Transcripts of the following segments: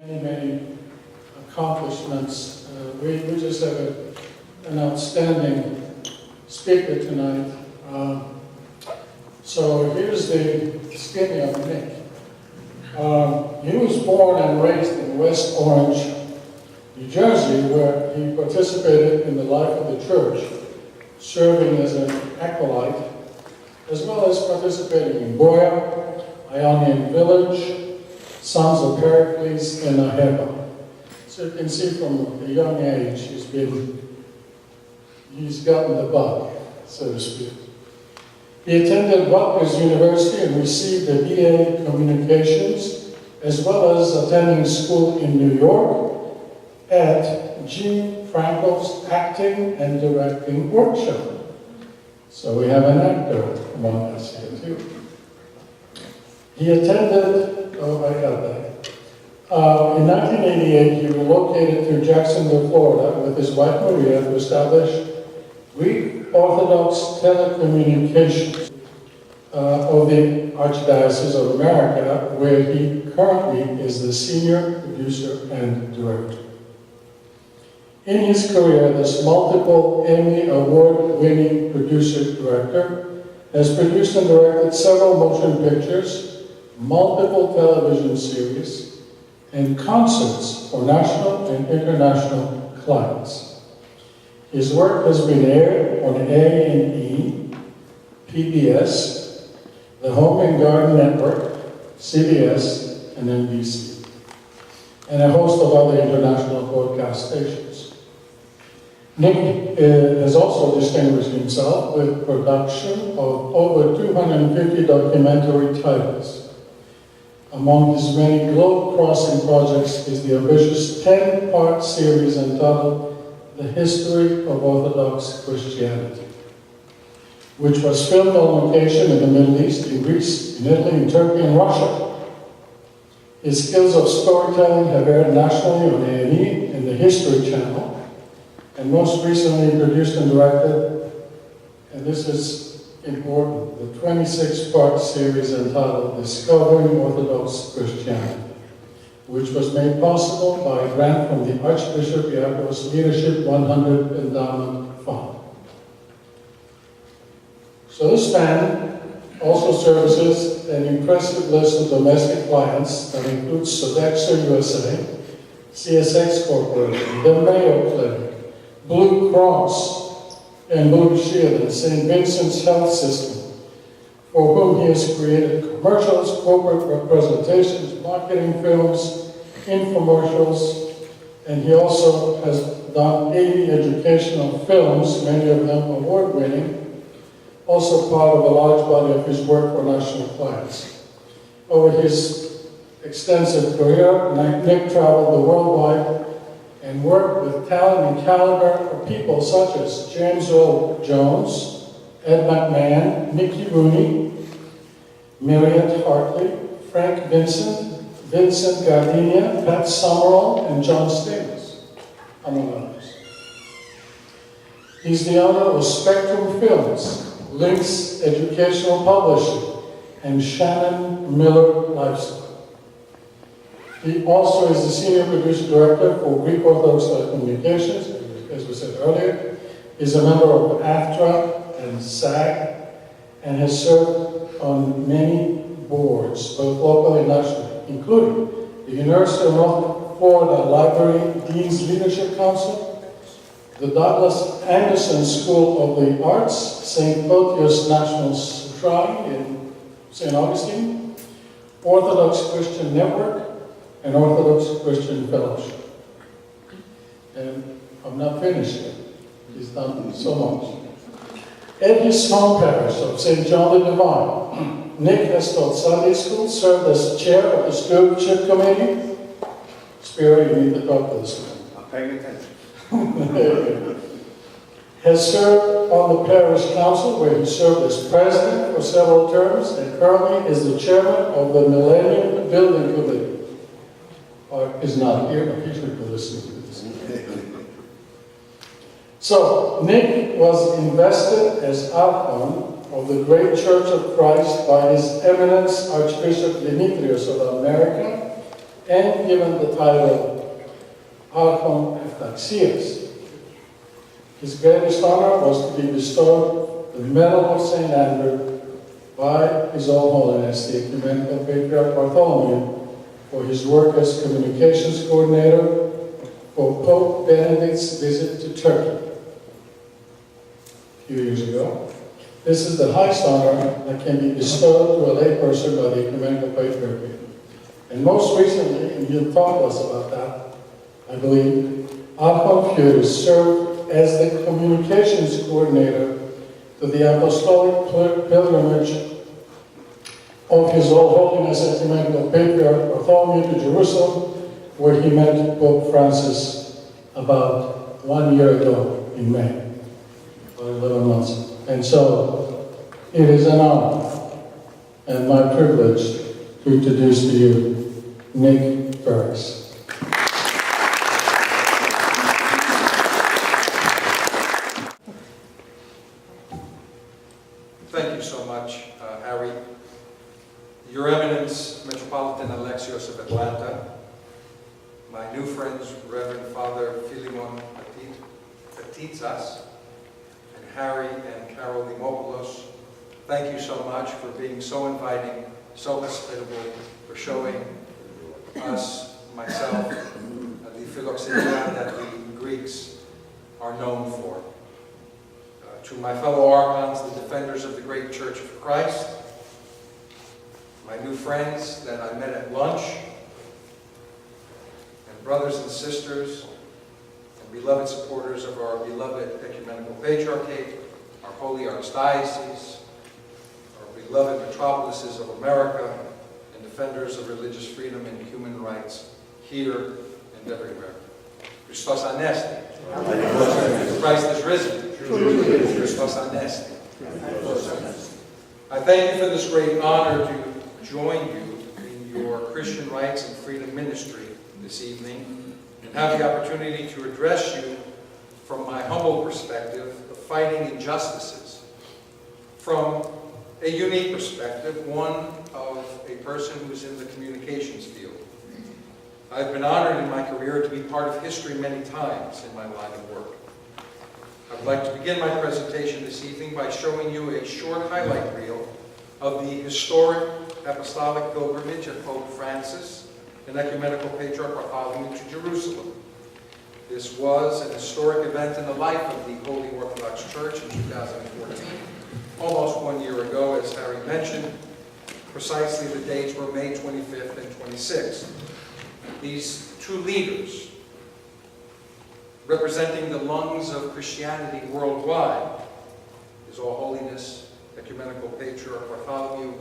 Many accomplishments. We just have an outstanding speaker tonight. So here's the skinny of Nick. He was born and raised in West Orange, New Jersey, where he participated in the life of the church, serving as an acolyte, as well as participating in Goya, Ionian Village, Sons of Pericles, and Aheba. So you can see from a young age he's gotten the bug, so to speak. He attended Rutgers University and received a BA in Communications, as well as attending school in New York at G. Frankel's Acting and Directing Workshop. So we have an actor among us here too. He attended, in 1988, he relocated to Jacksonville, Florida with his wife Maria to establish Greek Orthodox Telecommunications of the Archdiocese of America, where he currently is the senior producer and director. In his career, this multiple Emmy Award-winning producer-director has produced and directed several motion pictures, multiple television series, and concerts for national and international clients. His work has been aired on A&E, PBS, the Home and Garden Network, CBS, and NBC, and a host of other international broadcast stations. Nick has also distinguished himself with production of over 250 documentary titles. Among his many globe-crossing projects is the ambitious 10-part series entitled The History of Orthodox Christianity, which was filmed on location in the Middle East, in Greece, in Italy, in Turkey, and Russia. His skills of storytelling have aired nationally on A&E and the History Channel, and most recently produced and directed, and this is important, the 26-part series entitled Discovering Orthodox Christianity, which was made possible by a grant from the Archbishop Yakov's Leadership 100 Endowment Fund. So this man also services an impressive list of domestic clients that includes Sodexo USA, CSX Corporation, the Mayo Clinic, Blue Cross, and Blue Shield and St. Vincent's Health System, for whom he has created commercials, corporate representations, marketing films, infomercials, and he also has done 80 educational films, many of them award-winning, also part of a large body of his work for national clients. Over his extensive career, Nick traveled the worldwide and worked with talent and caliber of people such as James Earl Jones, Ed McMahon, Mickey Rooney, Mariette Hartley, Frank Vincent, Vincent Gardenia, Pat Summerall, and John Stamos, among others. He's the owner of Spectrum Films, Lynx Educational Publishing, and Shannon Miller Lifestyle. He also is the senior producer-director for Greek Orthodox Telecommunications, as we said earlier. He's a member of AFTRA and SAG, and has served on many boards, both locally and nationally, including the University of North Florida Library Dean's Leadership Council, the Douglas Anderson School of the Arts, St. Photius National Shrine in St. Augustine, Orthodox Christian Network, and Orthodox Christian Fellowship. And I'm not finished yet. He's done so much. At his home parish of St. John the Divine, Nick has taught Sunday school, served as chair of the stewardship committee. Spiro, you need to talk to this man. I'm paying attention. Has served on the parish council, where he served as president for several terms, and currently is the chairman of the Millennium Building Committee. Is not here, but he should be listening to this. So, Nick was invested as archon of the Great Church of Christ by His Eminence Archbishop Demetrius of America and given the title Archon-Epitaxias. His greatest honor was to be bestowed the Medal of St. Andrew by His All Holiness, the Ecumenical Patriarch Bartholomew, for his work as communications coordinator for Pope Benedict's visit to Turkey a few years ago. This is the highest honor that can be bestowed to a layperson by the Ecumenical Patriarchate. And most recently, and he'll talk to us about that, I believe, Archon Furris served as the communications coordinator to the apostolic pilgrimage of His All Holiness Ecumenical Patriarch Bartholomew to Jerusalem, where he met Pope Francis about 1 year ago in May, or 11 months. And so, it is an honor and my privilege to introduce to you Nick Furris. Thank you so much, Harry. Your Eminence, Metropolitan Alexios of Atlanta, my new friends, Reverend Father Philemon Petitsas, and Harry and Carol Dimopoulos, thank you so much for being so inviting, so hospitable, for showing us, myself, the philoxenia that the Greeks are known for. To my fellow Archons, the defenders of the great Church of Christ, my new friends that I met at lunch, and brothers and sisters, and beloved supporters of our beloved Ecumenical Patriarchate, our holy archdiocese, our beloved metropolises of America, and defenders of religious freedom and human rights here and everywhere. Christos Anesti. Christ is risen. Christos Anesti. I thank you for this great honor to join you in your Christian rights and freedom ministry this evening and have the opportunity to address you from my humble perspective of fighting injustices, from a unique perspective, one of a person who's in the communications field. I've been honored in my career to be part of history many times in my line of work. I would like to begin my presentation this evening by showing you a short highlight reel of the historic apostolic pilgrimage of Pope Francis and Ecumenical Patriarch Bartholomew to Jerusalem. This was an historic event in the life of the Holy Orthodox Church in 2014, almost 1 year ago, as Harry mentioned. Precisely the dates were May 25th and 26th. These two leaders, representing the lungs of Christianity worldwide, His All Holiness Ecumenical Patriarch Bartholomew,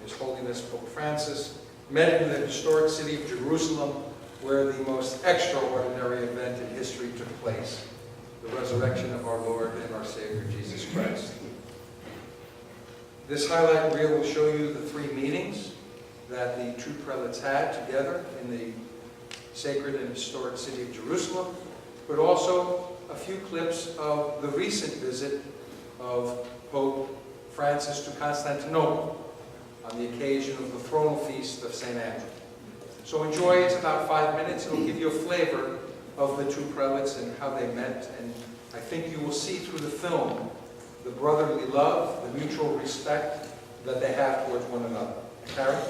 His Holiness Pope Francis, met in the historic city of Jerusalem, where the most extraordinary event in history took place, the resurrection of our Lord and our Savior, Jesus Christ. This highlight reel will show you the three meetings that the two prelates had together in the sacred and historic city of Jerusalem, but also a few clips of the recent visit of Pope Francis to Constantinople on the occasion of the Throne Feast of St. Andrew. So enjoy, it's about 5 minutes. It'll give you a flavor of the two prelates and how they met, and I think you will see through the film the brotherly love, the mutual respect that they have towards one another. Karen?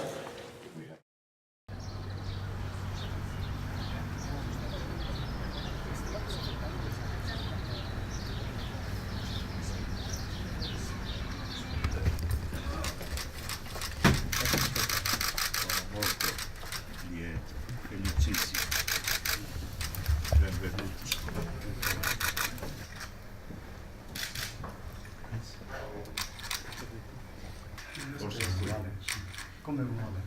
Come vuole.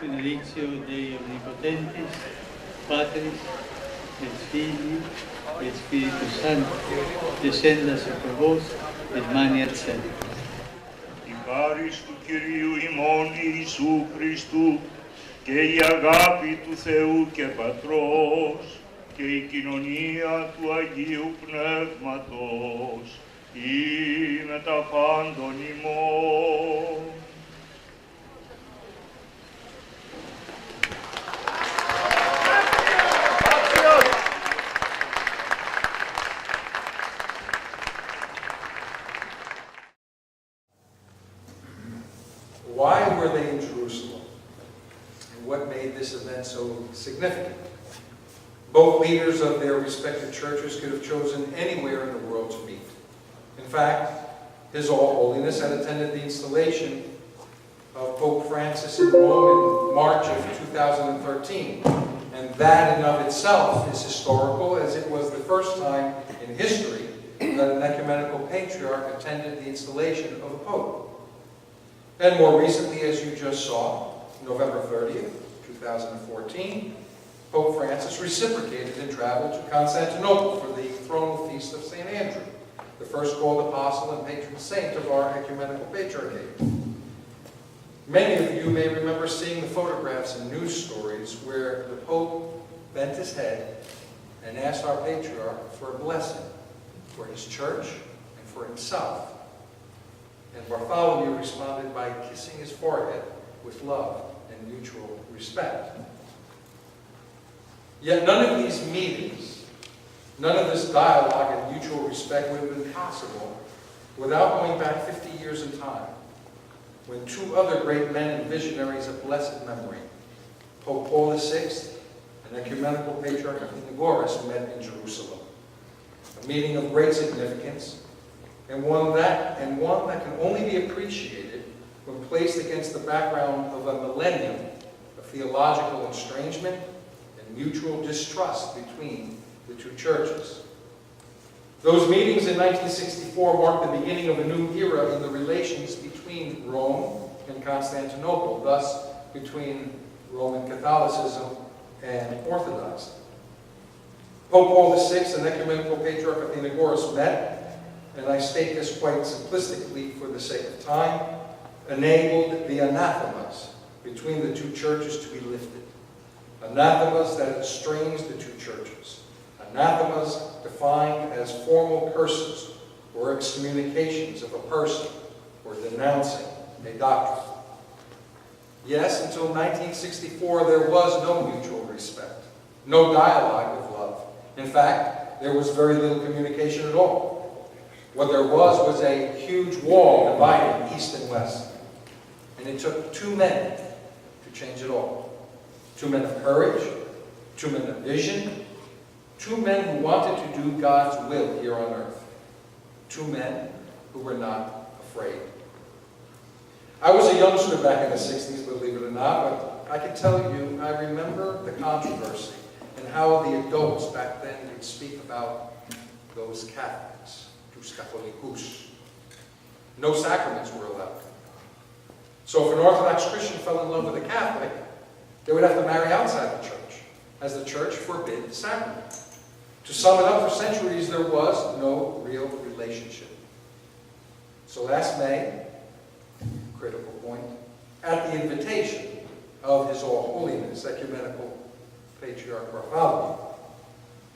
benedictio Dei Omnipotentis, Patris, et Filii, et Spiritus Sancti, descenda super vos, et maniat semper. Η χάρις του Κυρίου ημών Ιησού Χριστού και η αγάπη του Θεού και Πατρός και η κοινωνία του Αγίου Πνεύματος ή με τα πάντων ημών. Why were they in Jerusalem? And what made this event so significant? Both leaders of their respective churches could have chosen anywhere in the world to meet. In fact, His All Holiness had attended the installation of Pope Francis in Rome in March of 2013. And that in of itself is historical, as it was the first time in history that an ecumenical patriarch attended the installation of a pope. And more recently, as you just saw, November 30th, 2014, Pope Francis reciprocated and traveled to Constantinople for the thronal feast of St. Andrew, the first called apostle and patron saint of our ecumenical patriarchate. Many of you may remember seeing the photographs and news stories where the Pope bent his head and asked our patriarch for a blessing for his church and for himself. And Bartholomew responded by kissing his forehead with love and mutual respect. Yet none of these meetings, none of this dialogue and mutual respect would have been possible without going back 50 years in time, when two other great men and visionaries of blessed memory, Pope Paul VI and Ecumenical Patriarch Athenagoras, met in Jerusalem. A meeting of great significance, and one that can only be appreciated when placed against the background of a millennium of theological estrangement and mutual distrust between the two churches. Those meetings in 1964 marked the beginning of a new era in the relations between Rome and Constantinople, thus between Roman Catholicism and Orthodoxy. Pope Paul VI and Ecumenical Patriarch Athenagoras met, and I state this quite simplistically for the sake of time, enabled the anathemas between the two churches to be lifted. Anathemas that estranged the two churches. Anathemas defined as formal curses or excommunications of a person or denouncing a doctrine. Yes, until 1964 there was no mutual respect, no dialogue of love. In fact, there was very little communication at all. What there was a huge wall dividing east and west. And it took two men to change it all. Two men of courage, two men of vision, two men who wanted to do God's will here on earth. Two men who were not afraid. I was a youngster back in the 60s, believe it or not, but I can tell you, I remember the controversy and how the adults back then would speak about those Catholics. Catholics. No sacraments were allowed. So if an Orthodox Christian fell in love with a Catholic, they would have to marry outside the church, as the church forbid the sacrament. To sum it up, for centuries there was no real relationship. So last May, critical point, at the invitation of His All Holiness, Ecumenical Patriarch Bartholomew,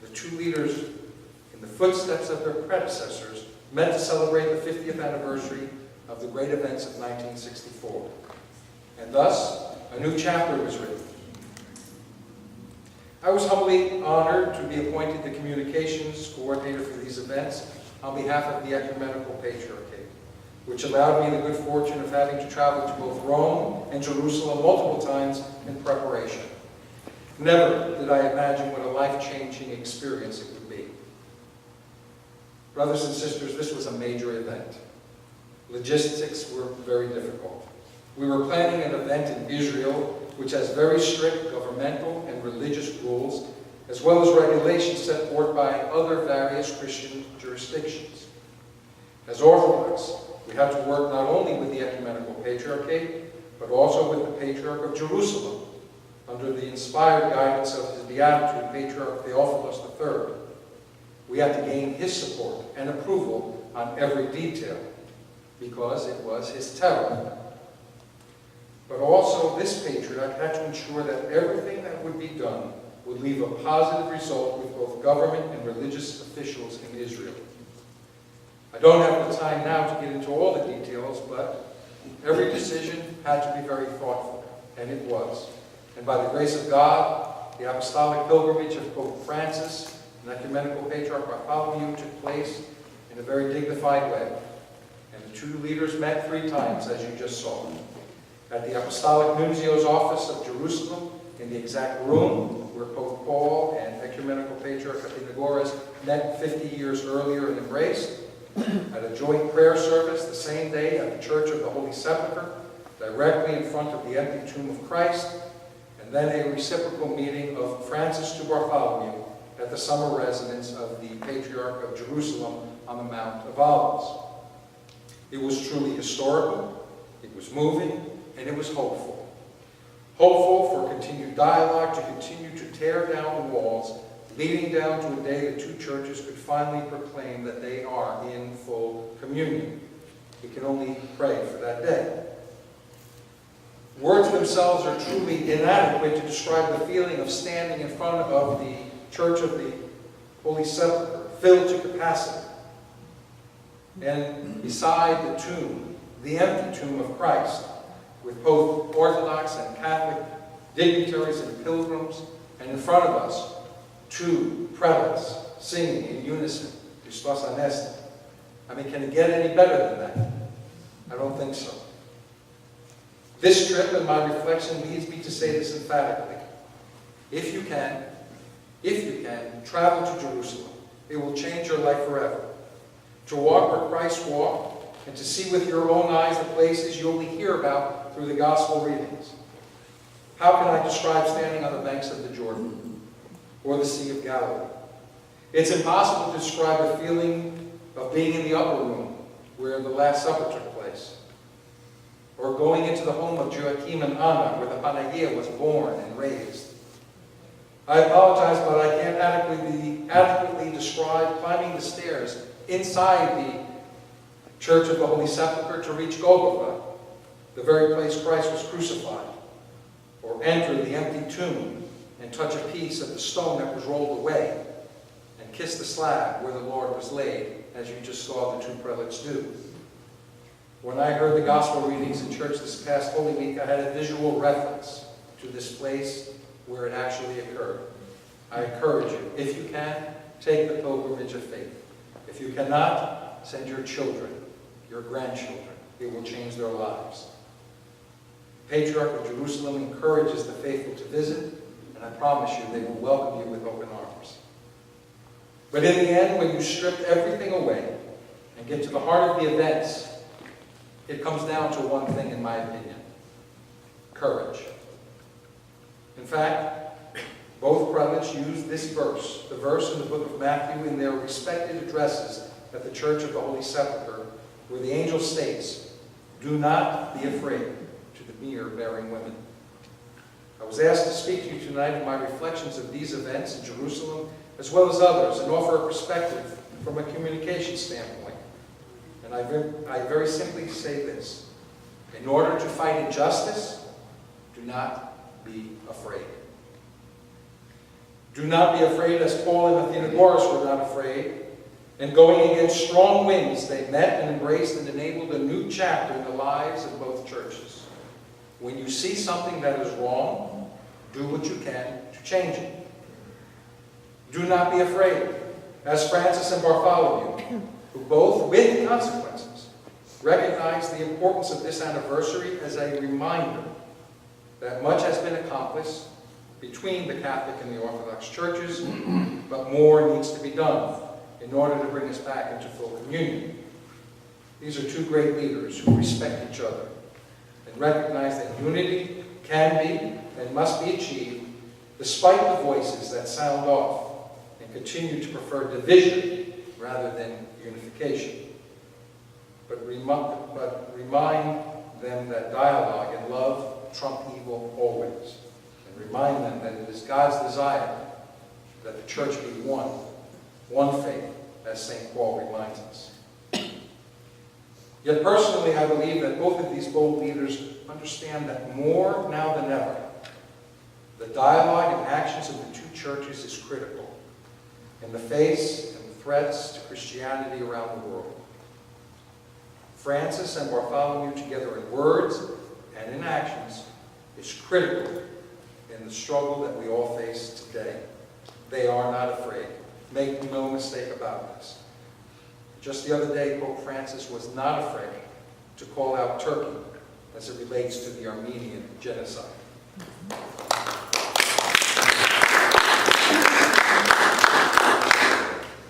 the two leaders in the footsteps of their predecessors, met to celebrate the 50th anniversary of the great events of 1964. And thus, a new chapter was written. I was humbly honored to be appointed the communications coordinator for these events on behalf of the Ecumenical Patriarchate, which allowed me the good fortune of having to travel to both Rome and Jerusalem multiple times in preparation. Never did I imagine what a life-changing experience it would be. Brothers and sisters, this was a major event. Logistics were very difficult. We were planning an event in Israel which has very strict governmental and religious rules, as well as regulations set forth by other various Christian jurisdictions. As Orthodox, we had to work not only with the Ecumenical Patriarchate, but also with the Patriarch of Jerusalem, under the inspired guidance of his beatitude, Patriarch Theophilus III. We had to gain his support and approval on every detail, because it was his terror. But also, this patriarch had to ensure that everything that would be done would leave a positive result with both government and religious officials in Israel. I don't have the time now to get into all the details, but every decision had to be very thoughtful, and it was. And by the grace of God, the apostolic pilgrimage of Pope Francis and Ecumenical Patriarch Bartholomew took place in a very dignified way. And the two leaders met 3 times, as you just saw. At the Apostolic Nuncio's office of Jerusalem, in the exact room where Pope Paul and Ecumenical Patriarch Athenagoras met 50 years earlier and embraced. At a joint prayer service the same day at the Church of the Holy Sepulchre, directly in front of the empty tomb of Christ, and then a reciprocal meeting of Francis to Bartholomew at the summer residence of the Patriarch of Jerusalem on the Mount of Olives. It was truly historical, it was moving, and it was hopeful. Hopeful for continued dialogue to continue to tear down the walls, leading down to a day the two churches could finally proclaim that they are in full communion. We can only pray for that day. Words themselves are truly inadequate to describe the feeling of standing in front of the Church of the Holy Sepulchre, filled to capacity. And beside the tomb, the empty tomb of Christ, with both Orthodox and Catholic dignitaries and pilgrims, and in front of us, 2 prelates singing in unison, Christos Anesti. I mean, can it get any better than that? I don't think so. This trip and my reflection leads me to say this emphatically. If you can, travel to Jerusalem. It will change your life forever. To walk where Christ walked, and to see with your own eyes the places you only hear about through the gospel readings. How can I describe standing on the banks of the Jordan or the Sea of Galilee? It's impossible to describe the feeling of being in the upper room where the Last Supper took place, or going into the home of Joachim and Anna where the Panagia was born and raised. I apologize, but I can't adequately describe climbing the stairs inside the Church of the Holy Sepulchre to reach Golgotha, the very place Christ was crucified, or enter the empty tomb and touch a piece of the stone that was rolled away, and kiss the slab where the Lord was laid, as you just saw the 2 prelates do. When I heard the gospel readings in church this past Holy Week, I had a visual reference to this place where it actually occurred. I encourage you, if you can, take the pilgrimage of faith. If you cannot, send your children, your grandchildren. It will change their lives. Patriarch of Jerusalem encourages the faithful to visit, and I promise you they will welcome you with open arms. But in the end, when you strip everything away and get to the heart of the events, it comes down to one thing, in my opinion: courage. In fact, both prelates used this verse, the verse in the book of Matthew, in their respective addresses at the Church of the Holy Sepulchre, where the angel states, "Do not be afraid," to the mere bearing women. I was asked to speak to you tonight in my reflections of these events in Jerusalem, as well as others, and offer a perspective from a communication standpoint. And I very simply say this: in order to fight injustice, do not be afraid. Do not be afraid, as Paul and Athenagoras were not afraid. And going against strong winds, they met and embraced and enabled a new chapter in the lives of both churches. When you see something that is wrong, do what you can to change it. Do not be afraid, as Francis and Bartholomew, who both, with consequences, recognized the importance of this anniversary as a reminder that much has been accomplished between the Catholic and the Orthodox churches, but more needs to be done in order to bring us back into full communion. These are 2 great leaders who respect each other and recognize that unity can be and must be achieved despite the voices that sound off and continue to prefer division rather than unification. But remind them that dialogue and love trump evil always, and remind them that it is God's desire that the church be one faith, as St. Paul reminds us. Yet personally, I believe that both of these bold leaders understand that more now than ever, the dialogue and actions of the two churches is critical in the face and the threats to Christianity around the world. Francis and Bartholomew together in words and in actions is critical in the struggle that we all face today. They are not afraid. Make no mistake about this. Just the other day, Pope Francis was not afraid to call out Turkey as it relates to the Armenian genocide.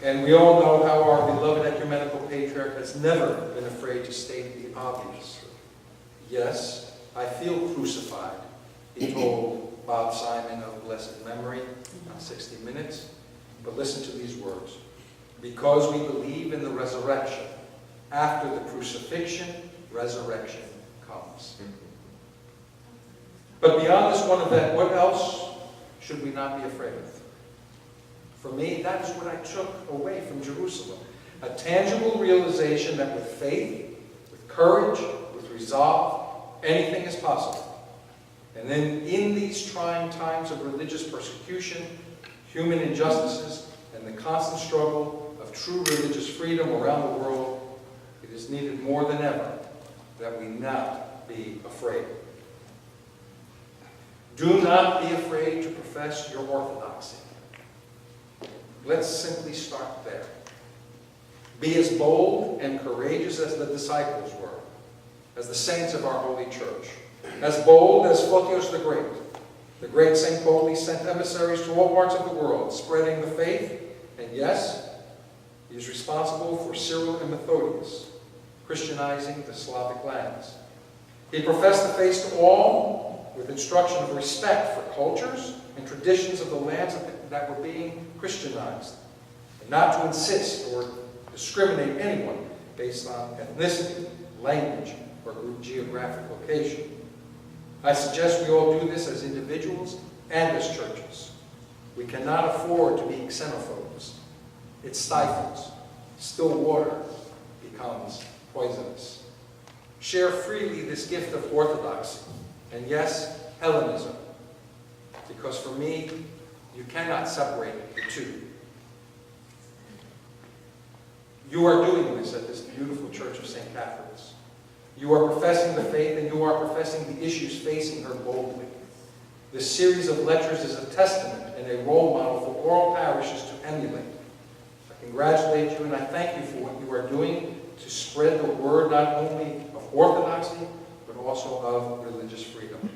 And we all know how our beloved ecumenical patriarch has never been afraid to state the obvious. Yes, I feel crucified, he told Bob Simon of blessed memory on 60 Minutes. But listen to these words. Because we believe in the resurrection, after the crucifixion, resurrection comes. But beyond this one event, what else should we not be afraid of? For me, that is what I took away from Jerusalem. A tangible realization that with faith, with courage, with resolve, anything is possible. And then in these trying times of religious persecution, human injustices, and the constant struggle of true religious freedom around the world, it is needed more than ever that we not be afraid. Do not be afraid to profess your orthodoxy. Let's simply start there. Be as bold and courageous as the disciples were, as the saints of our holy church, as bold as Photios the Great. The great St. Paul sent emissaries to all parts of the world, spreading the faith, and yes, he is responsible for Cyril and Methodius, Christianizing the Slavic lands. He professed the faith to all with instruction of respect for cultures and traditions of the lands that were being Christianized, and not to insist or discriminate anyone based on ethnicity, language, or geographic location. I suggest we all do this as individuals and as churches. We cannot afford to be xenophobes. It stifles. Still water becomes poisonous. Share freely this gift of orthodoxy, and yes, Hellenism, because for me, you cannot separate the two. You are doing this at this beautiful Church of St. Catherine's. You are professing the faith, and you are professing the issues facing her boldly. This series of lectures is a testament and a role model for all parishes to emulate. I congratulate you and I thank you for what you are doing to spread the word not only of orthodoxy, but also of religious freedom.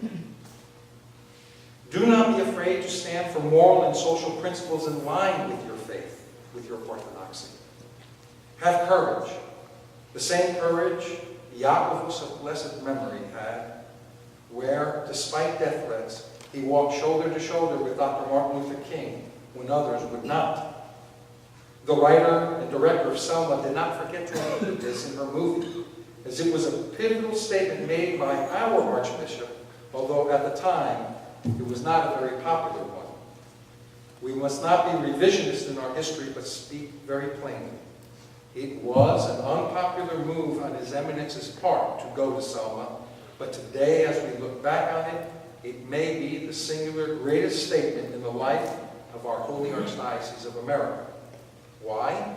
Do not be afraid to stand for moral and social principles in line with your faith, with your orthodoxy. Have courage, the same courage Iakovos of blessed memory had, where, despite death threats, he walked shoulder to shoulder with Dr. Martin Luther King when others would not. The writer and director of Selma did not forget to include this in her movie, as it was a pivotal statement made by our Archbishop, although at the time it was not a very popular one. We must not be revisionist in our history, but speak very plainly. It was an unpopular move on His Eminence's part to go to Selma, but today, as we look back on it, it may be the singular greatest statement in the life of our Holy Archdiocese of America. Why?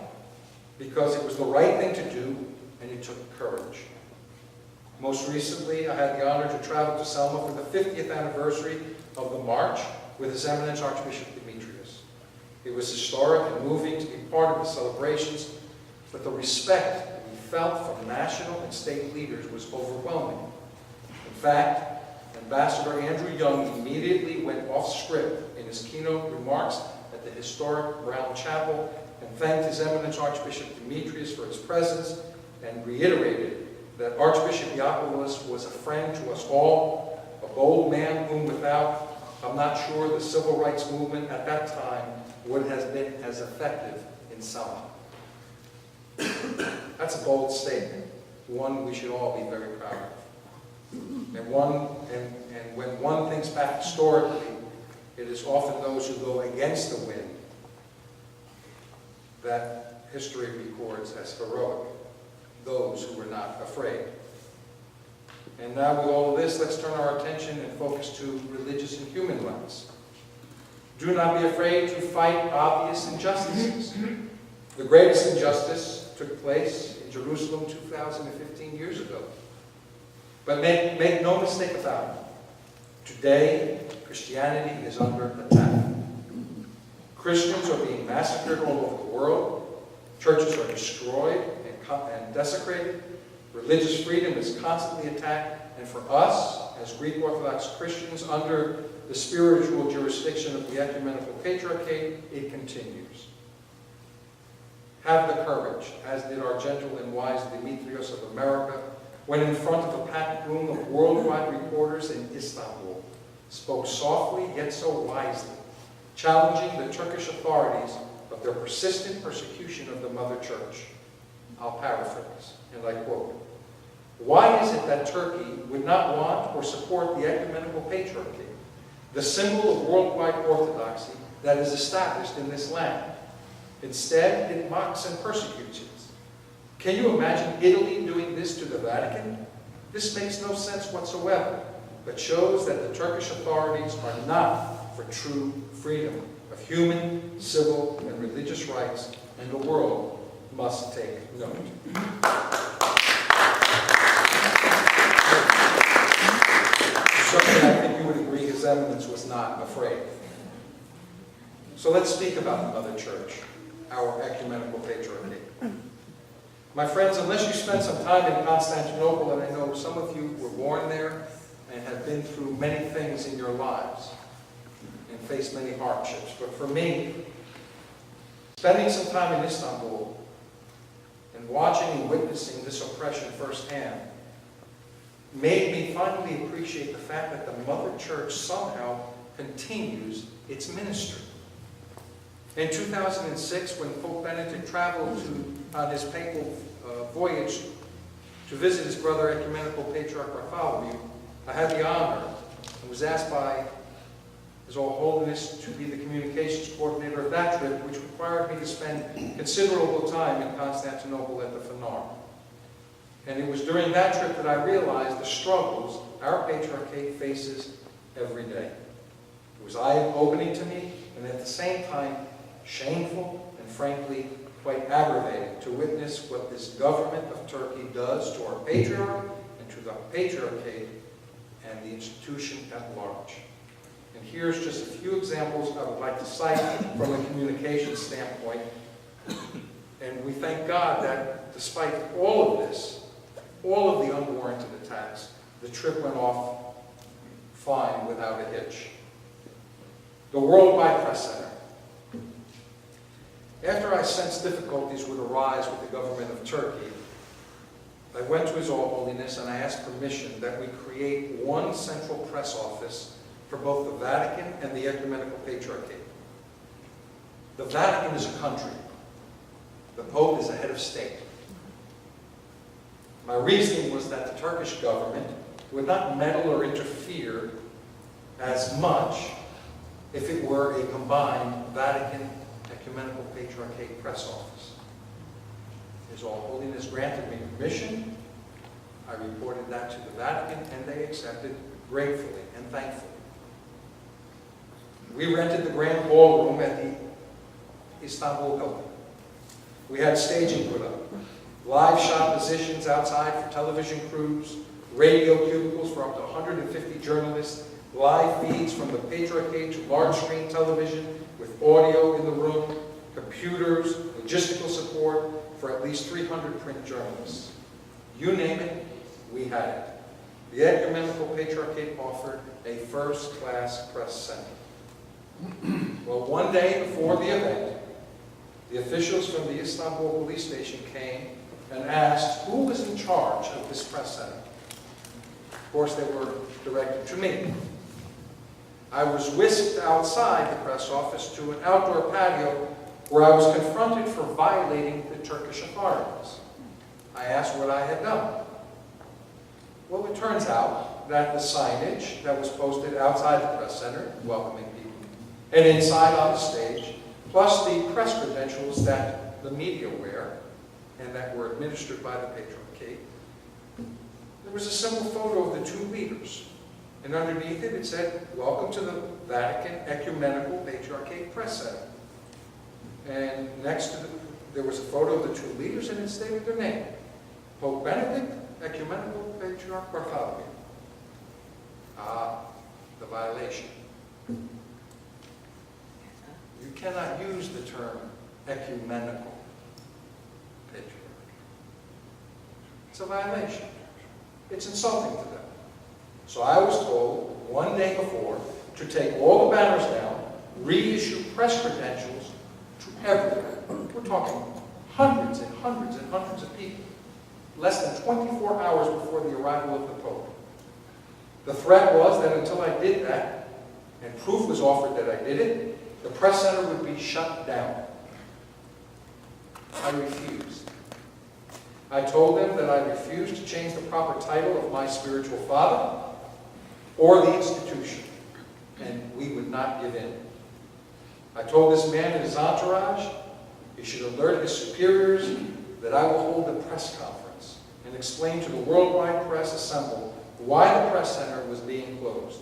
Because it was the right thing to do, and it took courage. Most recently, I had the honor to travel to Selma for the 50th anniversary of the March with His Eminence Archbishop Demetrius. It was historic and moving to be part of the celebrations, but the respect that we felt from national and state leaders was overwhelming. In fact, Ambassador Andrew Young immediately went off script in his keynote remarks at the historic Brown Chapel and thanked His Eminence Archbishop Demetrius for his presence and reiterated that Archbishop Iakovos was a friend to us all, a bold man whom without, I'm not sure, the civil rights movement at that time would have been as effective in Selma. That's a bold statement, one we should all be very proud of. And when one thinks back historically, it is often those who go against the wind that history records as heroic, those who were not afraid. And now with all of this, let's turn our attention and focus to religious and human rights. Do not be afraid to fight obvious injustices. The greatest injustice took place in Jerusalem 2,015 years ago. But make no mistake about it. Today, Christianity is under attack. Christians are being massacred all over the world. Churches are destroyed and desecrated. Religious freedom is constantly attacked. And for us, as Greek Orthodox Christians under the spiritual jurisdiction of the Ecumenical Patriarchate, it continues. Have the courage, as did our gentle and wise Demetrios of America, when in front of a packed room of worldwide reporters in Istanbul, spoke softly yet so wisely, challenging the Turkish authorities of their persistent persecution of the Mother Church. I'll paraphrase, and I quote, "Why is it that Turkey would not want or support the Ecumenical Patriarchate, the symbol of worldwide orthodoxy that is established in this land? Instead, it mocks and persecutes it. Can you imagine Italy doing this to the Vatican? This makes no sense whatsoever, but shows that the Turkish authorities are not for true freedom of human, civil, and religious rights, and the world must take note." Certainly, I think you would agree His Eminence was not afraid. So let's speak about the Mother Church, our ecumenical patriarchate. My friends, unless you spent some time in Constantinople, and I know some of you were born there and have been through many things in your lives and faced many hardships, but for me, spending some time in Istanbul and watching and witnessing this oppression firsthand made me finally appreciate the fact that the Mother Church somehow continues its ministry. In 2006, when Pope Benedict traveled on his papal voyage to visit his brother Ecumenical Patriarch Bartholomew, I had the honor and was asked by His All Holiness to be the communications coordinator of that trip, which required me to spend considerable time in Constantinople at the Phanar. And it was during that trip that I realized the struggles our patriarchate faces every day. It was eye-opening to me, and at the same time, shameful and frankly quite aggravating to witness what this government of Turkey does to our patriarch and to the patriarchate and the institution at large. And here's just a few examples I would like to cite from a communications standpoint. And we thank God that despite all of this, all of the unwarranted attacks, the trip went off fine without a hitch. The Worldwide Press Center. After I sensed difficulties would arise with the government of Turkey, I went to His All Holiness and I asked permission that we create one central press office for both the Vatican and the Ecumenical Patriarchate. The Vatican is a country. The Pope is a head of state. My reasoning was that the Turkish government would not meddle or interfere as much if it were a combined Vatican Ecumenical Patriarchate press office. His All Holiness granted me permission. I reported that to the Vatican, and they accepted gratefully and thankfully. We rented the grand ballroom at the Istanbul Hilton. We had staging put up, live shot positions outside for television crews, radio cubicles for up to 150 journalists, live feeds from the Patriarchate to large screen television with audio in the room, computers, logistical support for at least 300 print journalists. You name it, we had it. The Ecumenical Patriarchate offered a first-class press center. Well, one day before the event, the officials from the Istanbul police station came and asked who was in charge of this press center. Of course, they were directed to me. I was whisked outside the press office to an outdoor patio where I was confronted for violating the Turkish authorities. I asked what I had done. Well, it turns out that the signage that was posted outside the press center, welcoming people, and inside on the stage, plus the press credentials that the media wear, and that were administered by the Patriarchate, there was a simple photo of the two leaders. And underneath it, it said, "Welcome to the Vatican Ecumenical Patriarchate Press Center." And next to there was a photo of the two leaders, and it stated their name: Pope Benedict, Ecumenical Patriarch Bartholomew. The violation. You cannot use the term ecumenical patriarch. It's a violation. It's insulting to them. So I was told one day before to take all the banners down, reissue press credentials to everywhere. We're talking hundreds and hundreds and hundreds of people, less than 24 hours before the arrival of the Pope. The threat was that until I did that, and proof was offered that I did it, the press center would be shut down. I refused. I told them that I refused to change the proper title of my spiritual father or the institution, and we would not give in. I told this man and his entourage he should alert his superiors that I will hold a press conference and explain to the worldwide press assembled why the press center was being closed.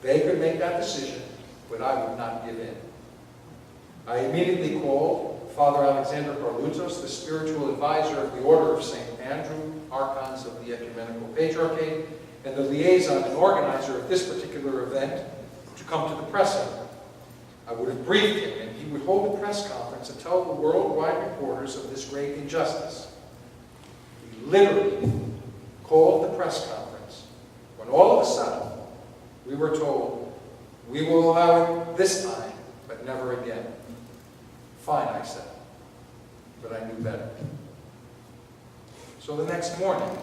They could make that decision, but I would not give in. I immediately called Father Alexander Carlutos, the spiritual advisor of the Order of St. Andrew, Archons of the Ecumenical Patriarchate, and the liaison and organizer of this particular event, to come to the press center. I would have briefed him, and he would hold a press conference and tell the worldwide reporters of this great injustice. He literally called the press conference when all of a sudden we were told, "We will allow it this time, but never again." "Fine," I said, but I knew better. So the next morning,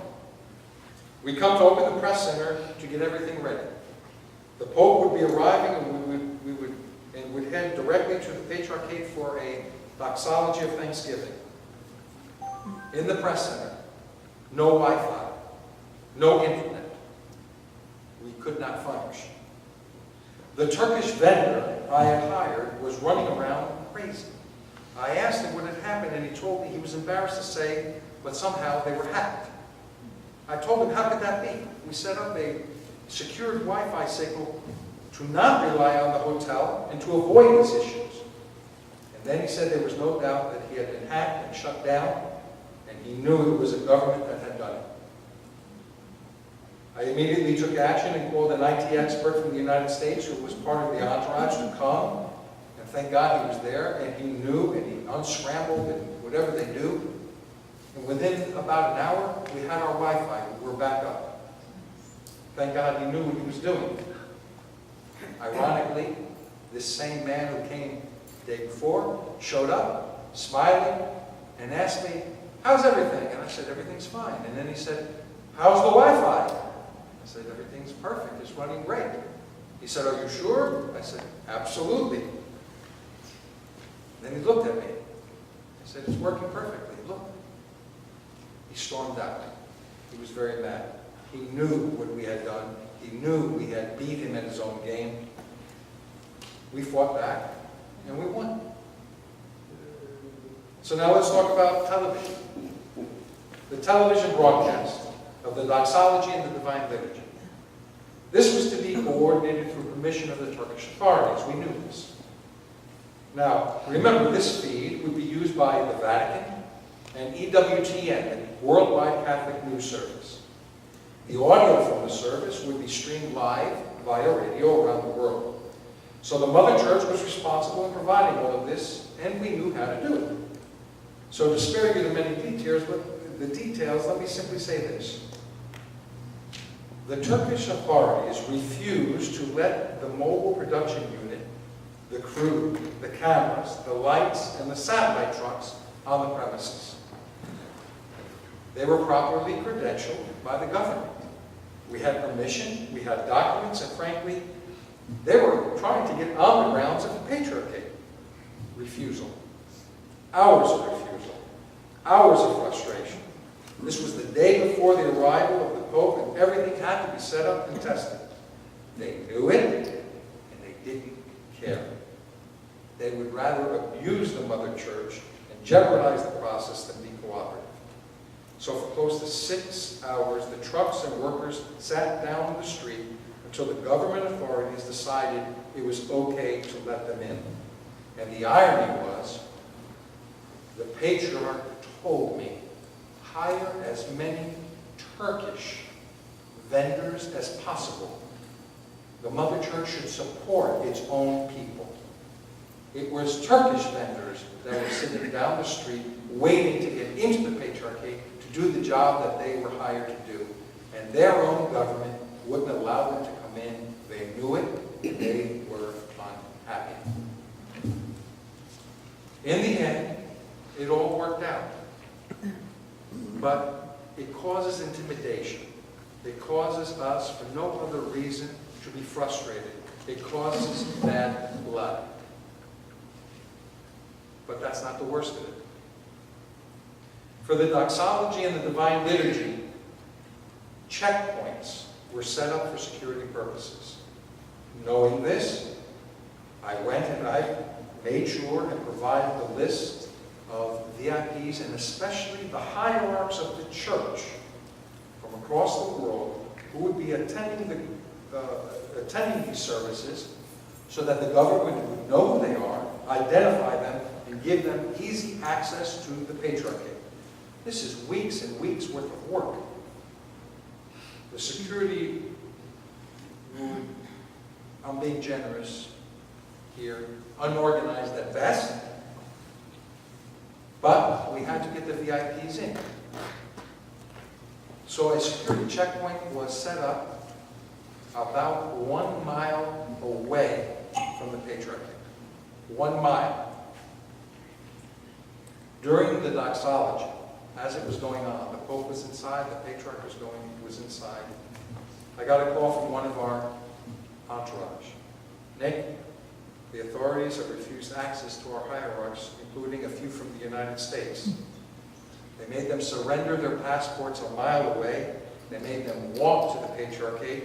we come to open the press center to get everything ready. The Pope would be arriving, and we would head directly to the Patriarchate for a doxology of Thanksgiving. In the press center, no Wi-Fi, no internet. We could not function. The Turkish vendor I had hired was running around crazy. I asked him what had happened, and he told me he was embarrassed to say, but somehow they were hacked. I told him, how could that be? We set up a secured Wi-Fi signal to not rely on the hotel and to avoid these issues. And then he said there was no doubt that he had been hacked and shut down, and he knew it was a government that had done it. I immediately took action and called an IT expert from the United States who was part of the entourage to come, and thank God he was there, and he knew, and he unscrambled and whatever they do. And within about an hour, we had our Wi-Fi. We were back up. Thank God he knew what he was doing. Ironically, this same man who came the day before showed up, smiling, and asked me, "How's everything?" And I said, "Everything's fine." And then he said, "How's the Wi-Fi?" I said, "Everything's perfect. It's running great." He said, "Are you sure?" I said, "Absolutely." Then he looked at me. I said, "It's working perfectly. Look." He stormed out. He was very mad. He knew what we had done. He knew we had beat him at his own game. We fought back, and we won. So now let's talk about television. The television broadcast of the doxology and the divine liturgy. This was to be coordinated through permission of the Turkish authorities. We knew this. Now, remember, this feed would be used by the Vatican and EWTN, the Worldwide Catholic News Service. The audio from the service would be streamed live via radio around the world. So the Mother Church was responsible in providing all of this, and we knew how to do it. So to spare you the many details, let me simply say this. The Turkish authorities refused to let the mobile production unit, the crew, the cameras, the lights, and the satellite trucks on the premises. They were properly credentialed by the government. We had permission, we had documents, and frankly, they were trying to get on the grounds of the Patriarchate. Refusal. Hours of refusal. Hours of frustration. This was the day before the arrival of the Pope, and world. Everything had to be set up and tested. They knew it, and they didn't care. They would rather abuse the mother church and jeopardize the process than be cooperative. So for close to 6 hours, the trucks and workers sat down in the street until the government authorities decided it was okay to let them in. And the irony was, the patriarch told me, hire as many Turkish vendors as possible. The mother church should support its own people. It was Turkish vendors that were sitting down the street waiting to get into the patriarchate to do the job that they were hired to do. And their own government wouldn't allow them to come in. They knew it, and they were unhappy. In the end, it all worked out. But it causes intimidation. It causes us, for no other reason, to be frustrated. It causes bad blood. But that's not the worst of it. For the doxology and the divine liturgy, checkpoints were set up for security purposes. Knowing this, I went and I made sure and provided the list of VIPs, and especially the hierarchs of the church from across the world who would be attending these services, so that the government would know who they are, identify them, and give them easy access to the patriarchate. This is weeks and weeks worth of work. The security would, I'm being generous here, unorganized at best, but we had to get the VIPs in. So a security checkpoint was set up about 1 mile away from the patriarchate. 1 mile. During the doxology, as it was going on, the Pope was inside, the patriarch was inside. I got a call from one of our entourage. Nick, the authorities have refused access to our hierarchs, including a few from the United States. They made them surrender their passports a mile away. They made them walk to the patriarchate.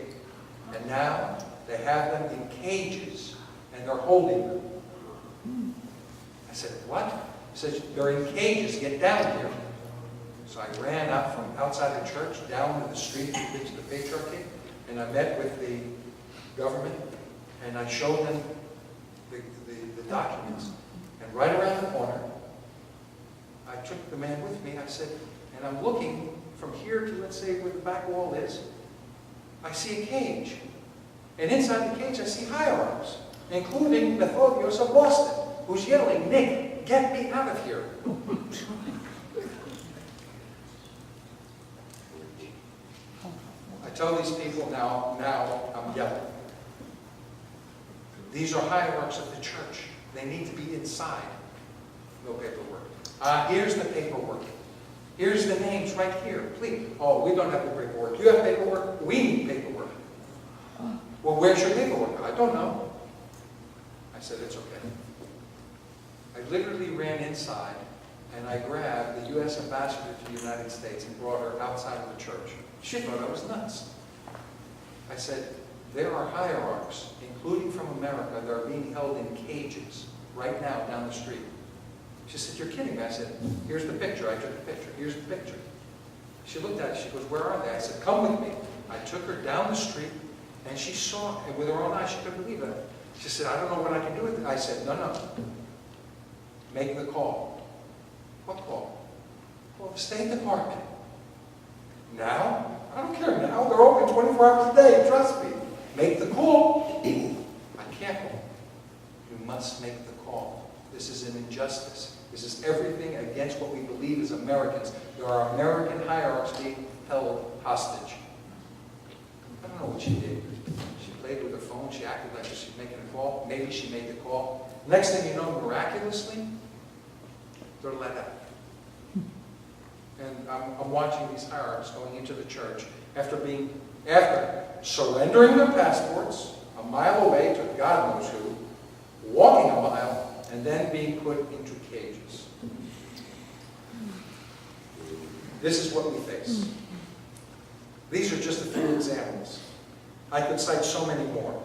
And now they have them in cages, and they're holding them. I said, what? He says, they're in cages, get down here. So I ran out from outside the church, down to the street to get to the patriarchate, and I met with the government, and I showed them the documents. And right around the corner, I took the man with me, I said, and I'm looking from here to, let's say, where the back wall is, I see a cage. And inside the cage, I see hierarchs, including Methodios of Boston, who's yelling, Nick, get me out of here. I tell these people now I'm yelling. These are hierarchs of the church. They need to be inside. No paperwork. Here's the paperwork. Here's the names right here. Please. Oh, we don't have the paperwork. You have paperwork? We need paperwork. Well, where's your paperwork? I don't know. I said, it's okay. I literally ran inside and I grabbed the U.S. ambassador to the United States and brought her outside of the church. She thought I was nuts. I said, there are hierarchs, including from America, that are being held in cages right now down the street. She said, you're kidding me. I said, here's the picture. I took the picture. Here's the picture. She looked at it. She goes, where are they? I said, come with me. I took her down the street, and she saw it with her own eyes. She couldn't believe it. She said, I don't know what I can do with it. I said, no. Make the call. What call? Well, the State Department. Now? I don't care now. They're open 24 hours a day. Trust me. Make the call. I can't call. You must make the call. This is an injustice. This is everything against what we believe as Americans. There are American hierarchs being held hostage. I don't know what she did. She played with her phone. She acted like she was making a call. Maybe she made the call. Next thing you know, miraculously, they're let out. And I'm watching these hierarchs going into the church after surrendering their passports a mile away to God knows who, walking a mile, and then being put into cages. This is what we face. These are just a few examples. I could cite so many more.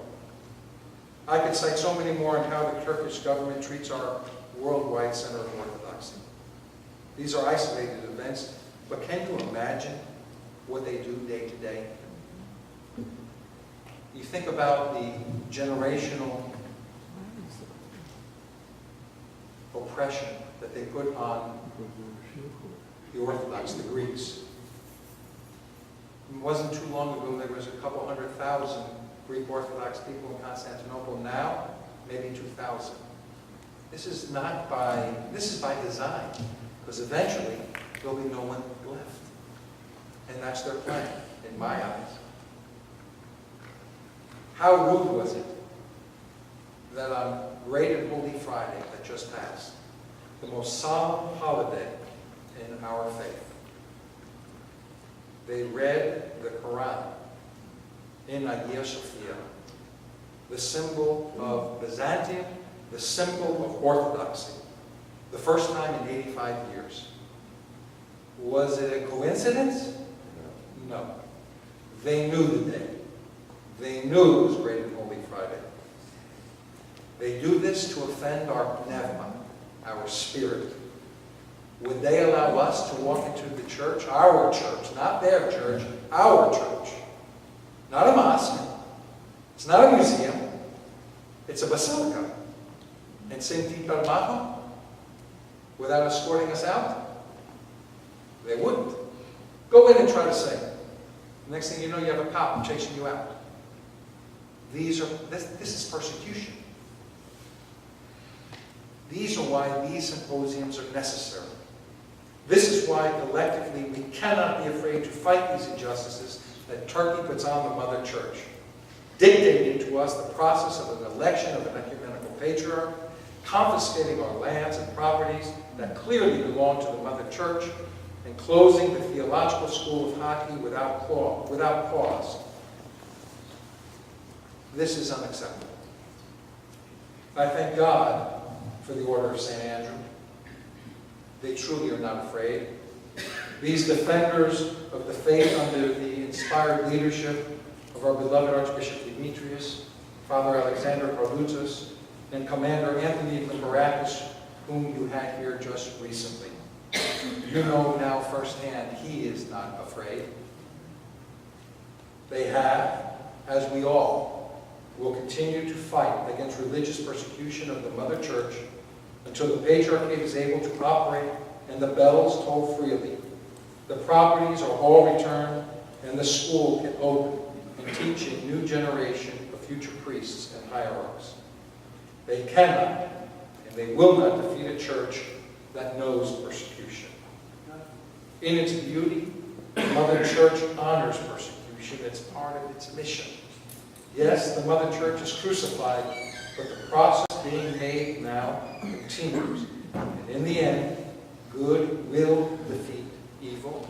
I could cite so many more on how the Turkish government treats our worldwide center of Orthodoxy. These are isolated events, but can you imagine what they do day to day? You think about the generational oppression that they put on the Orthodox, the Greeks. It wasn't too long ago there was a couple 100,000 Greek Orthodox people in Constantinople. Now, maybe 2,000. This is by design, because eventually there'll be no one left. And that's their plan, in my eyes. How rude was it that on Great and Holy Friday that just passed, the most solemn holiday in our faith, they read the Quran in Hagia Sophia, the symbol of Byzantium, the symbol of Orthodoxy, the first time in 85 years. Was it a coincidence? No. They knew the day. They knew it was Great and Holy Friday. They do this to offend our pneuma, our spirit. Would they allow us to walk into the church, our church, not their church, our church? Not a mosque. It's not a museum. It's a basilica. And senti per macho? Without escorting us out? They wouldn't. Go in and try to sing. Next thing you know, you have a cop chasing you out. This is persecution. These are why these symposiums are necessary. This is why collectively we cannot be afraid to fight these injustices that Turkey puts on the Mother Church, dictating to us the process of an election of an ecumenical patriarch, confiscating our lands and properties that clearly belong to the Mother Church, and closing the theological school of Haki without cause. This is unacceptable. I thank God for the Order of St. Andrew. They truly are not afraid. These defenders of the faith under the inspired leadership of our beloved Archbishop Demetrius, Father Alexander Carlutus, and Commander Anthony Limbarakis, whom you had here just recently. You know now firsthand he is not afraid. They have, as we all, will continue to fight against religious persecution of the Mother Church until the Patriarchate is able to operate and the bells toll freely. The properties are all returned and the school can open and teach a new generation of future priests and hierarchs. They cannot and they will not defeat a church that knows persecution. In its beauty, the Mother Church honors persecution. It's part of its mission. Yes, the Mother Church is crucified, but the process being made now continues. And in the end, good will defeat evil.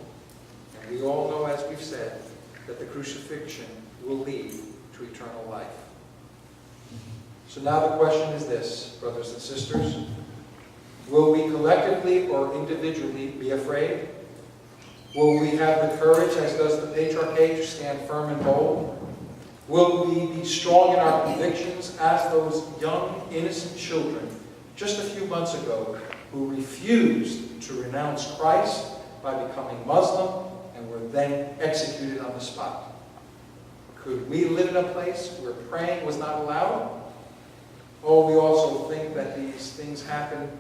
And we all know, as we've said, that the crucifixion will lead to eternal life. So now the question is this, brothers and sisters. Will we collectively or individually be afraid? Will we have the courage, as does the Patriarchate, to stand firm and bold? Will we be strong in our convictions as those young, innocent children just a few months ago who refused to renounce Christ by becoming Muslim and were then executed on the spot? Could we live in a place where praying was not allowed? Or we also think that these things happen,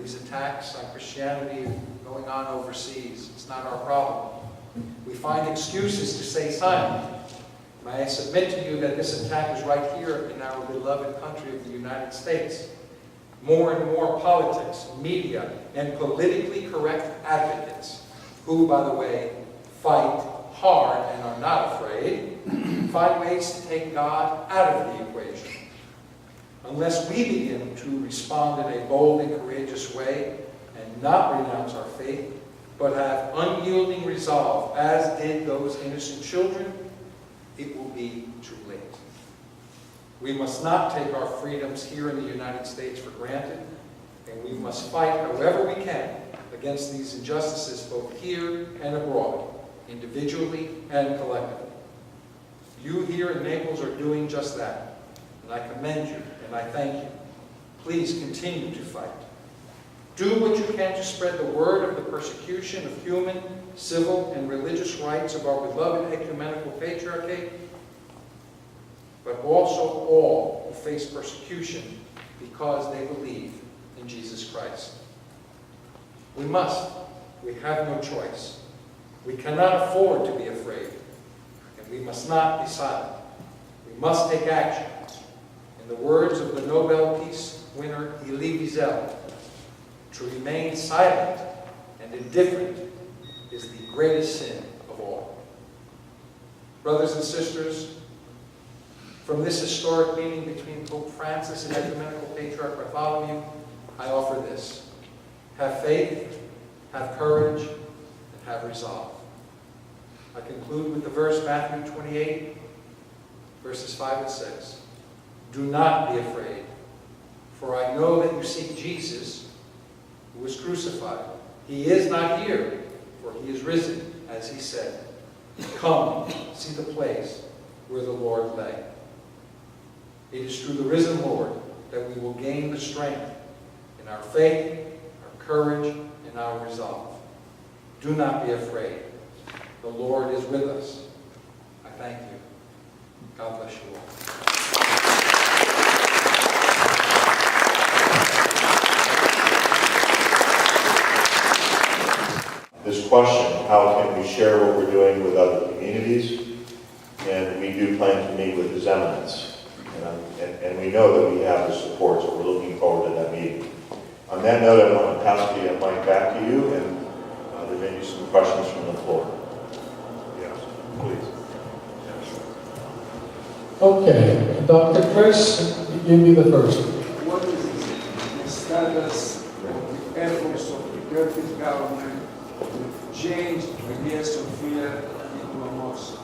these attacks on Christianity going on overseas. It's not our problem. We find excuses to stay silent. May I submit to you that this attack is right here in our beloved country of the United States. More and more politics, media, and politically correct advocates, who, by the way, fight hard and are not afraid, find ways to take God out of the equation. Unless we begin to respond in a bold and courageous way and not renounce our faith, but have unyielding resolve, as did those innocent children, it will be too late. We must not take our freedoms here in the United States for granted, and we must fight however we can against these injustices both here and abroad. individually and collectively. You here in Naples are doing just that, and I commend you and I thank you. Please continue to fight. Do what you can to spread the word of the persecution of human, civil, and religious rights of our beloved ecumenical patriarchate, but also all who face persecution because they believe in Jesus Christ. We must. We have no choice. We cannot afford to be afraid, and we must not be silent. We must take action. In the words of the Nobel Peace winner Elie Wiesel, to remain silent and indifferent is the greatest sin of all. Brothers and sisters, from this historic meeting between Pope Francis and Ecumenical Patriarch Bartholomew, I offer this. Have faith, have courage, and have resolve. I conclude with the verse Matthew 28, verses 5 and 6. Do not be afraid, for I know that you seek Jesus, who was crucified. He is not here, for he is risen, as he said. Come, see the place where the Lord lay. It is through the risen Lord that we will gain the strength in our faith, our courage, and our resolve. Do not be afraid. The Lord is with us. I thank you. God bless you all. This question, how can we share what we're doing with other communities? And we do plan to meet with His Eminence. And we know that we have the support, so we're looking forward to that meeting. On that note, I want to pass the mic back to you, and there may be some questions from the floor. Yes, please. Okay, Dr. Chris, you be the first. What is the status of the efforts of the Turkish government to change Hagia Sophia into a mosque?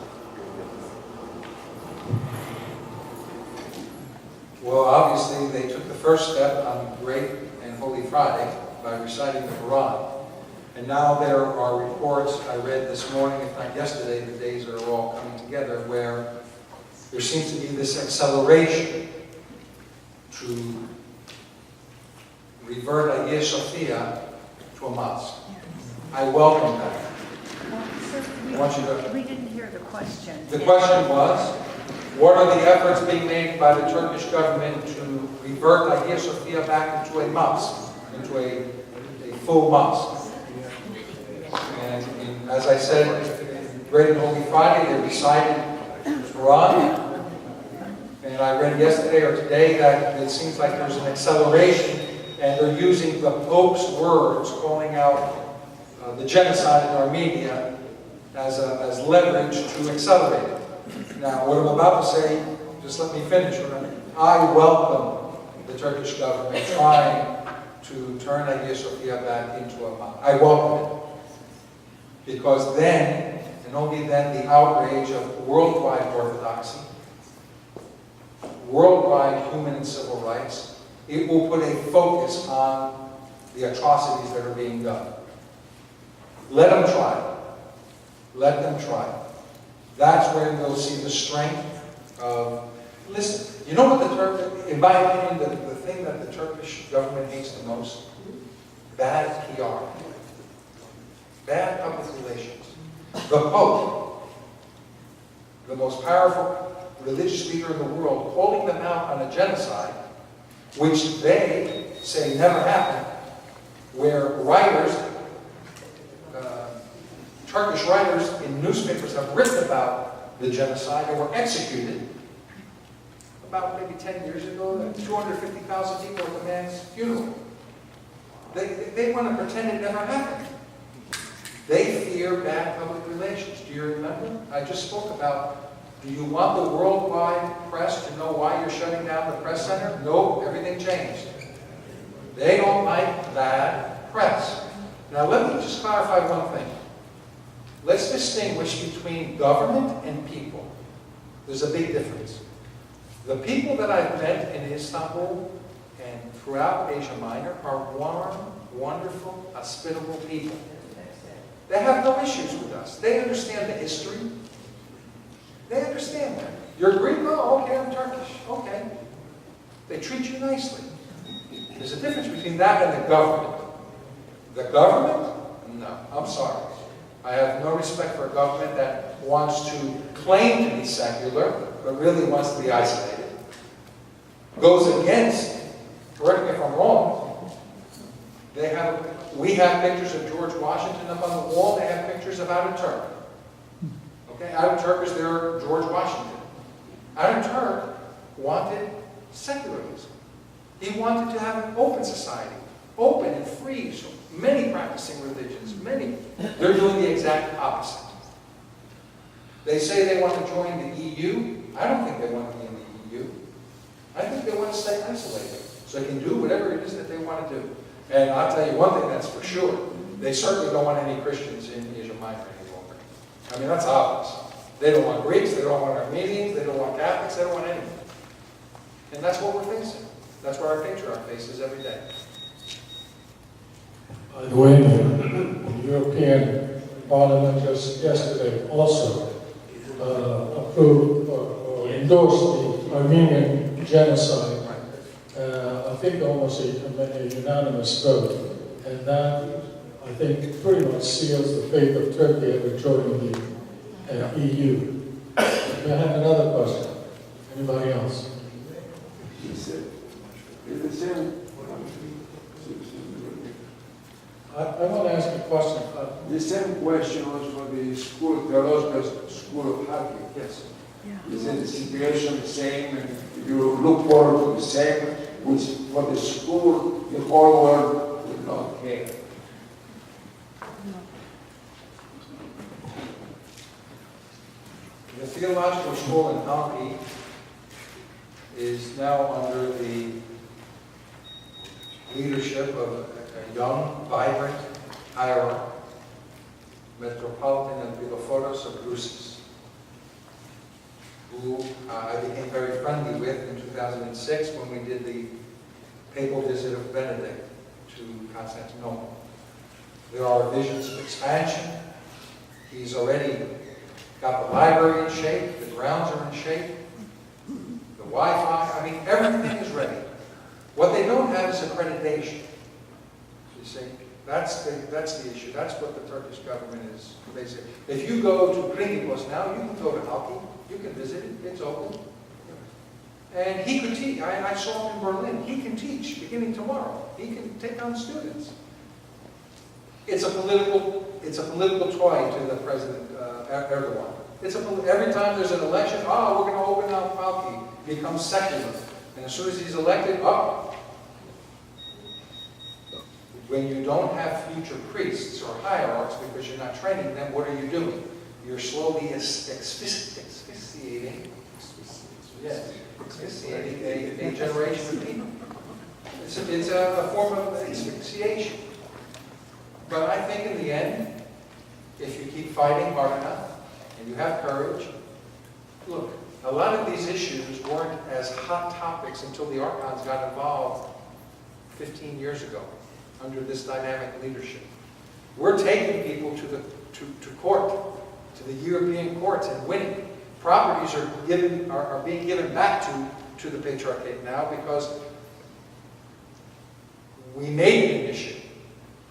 Well, obviously, they took the first step on Great and Holy Friday by reciting the Quran. And now there are reports I read this morning, if not yesterday, the days are all coming together, where there seems to be this acceleration to revert Hagia Sophia to a mosque. I welcome that. I want you to... We didn't hear the question. The question was, what are the efforts being made by the Turkish government to revert Hagia Sophia back into a mosque, into a full mosque? And as I said, Great and Holy Friday, they recited the Quran. And I read yesterday or today that it seems like there's an acceleration, and they're using the Pope's words, calling out the genocide in Armenia as leverage to accelerate it. Now, what I'm about to say, just let me finish. I welcome the Turkish government trying to turn Hagia Sophia back into a mosque. I welcome it. Because then, and only then, the outrage of worldwide orthodoxy, worldwide human and civil rights, it will put a focus on the atrocities that are being done. Let them try. Let them try. That's where they'll see the strength of... Listen, you know what the Turkish... In my opinion, the thing that the Turkish government hates the most? Bad PR. Bad public relations. The Pope, the most powerful religious leader in the world, calling them out on a genocide, which they say never happened, where writers... Turkish writers in newspapers have written about the genocide and were executed about maybe 10 years ago. 250,000 people at the man's funeral. They want to pretend it never happened. They fear bad public relations. Do you remember? I just spoke about, do you want the worldwide press to know why you're shutting down the press center? No, everything changed. They don't like bad press. Now let me just clarify one thing. Let's distinguish between government and people. There's a big difference. The people that I've met in Istanbul and throughout Asia Minor are warm, wonderful, hospitable people. They have no issues with us. They understand the history. They understand that. You're Greek? Oh, okay, I'm Turkish. Okay. They treat you nicely. There's a difference between that and the government. The government? No, I'm sorry. I have no respect for a government that wants to claim to be secular, but really wants to be isolated. Goes against, correct me if I'm wrong, we have pictures of George Washington up on the wall. They have pictures of Ataturk. Okay, Ataturk is their George Washington. Ataturk wanted secularism. He wanted to have an open society, open and free, so many practicing religions, many. They're doing the exact opposite. They say they want to join the EU. I don't think they want to be in the EU. I think they want to stay isolated so they can do whatever it is that they want to do. And I'll tell you one thing that's for sure. They certainly don't want any Christians in Asia Minor any longer. I mean, that's obvious. They don't want Greeks, they don't want Armenians, they don't want Catholics, they don't want anything. And that's what we're facing. That's what our patriarch faces every day. By the way, the European Parliament just yesterday also approved or endorsed the Armenian genocide. I think almost a unanimous vote. And that, I think, pretty much seals the fate of Turkey ever joining the EU. I have another question. Anybody else? I want to ask a question. The same question was for the school, theological school of Kharkiv. Yes. Is the situation the same, and you look forward to the same, which for the school, the whole world will not care? The theological school in Kharkiv is now under the leadership of a young, vibrant hierarch, Metropolitan and Furris of Furris, who I became very friendly with in 2006 when we did the papal visit of Benedict to Constantinople. There are visions of expansion. He's already got the library in shape, the grounds are in shape, the Wi-Fi, I mean, everything is ready. What they don't have is accreditation. You see, that's the issue. That's what the Turkish government is facing. If you go to Pringipos now, you can go to Halki, you can visit it, it's open. And he could teach. I saw him in Berlin. He can teach beginning tomorrow. He can take on students. It's a political toy to the President Erdogan. Every time there's an election, we're going to open up Halki, become secular. And as soon as he's elected, when you don't have future priests or hierarchs because you're not training them, what are you doing? You're slowly asphyxiating a generation of people. It's a form of asphyxiation. But I think in the end, if you keep fighting hard enough and you have courage, look, a lot of these issues weren't as hot topics until the archons got involved 15 years ago under this dynamic leadership. We're taking people to court, to the European courts and winning. Properties are being given back to the Patriarchate now because we made it an issue.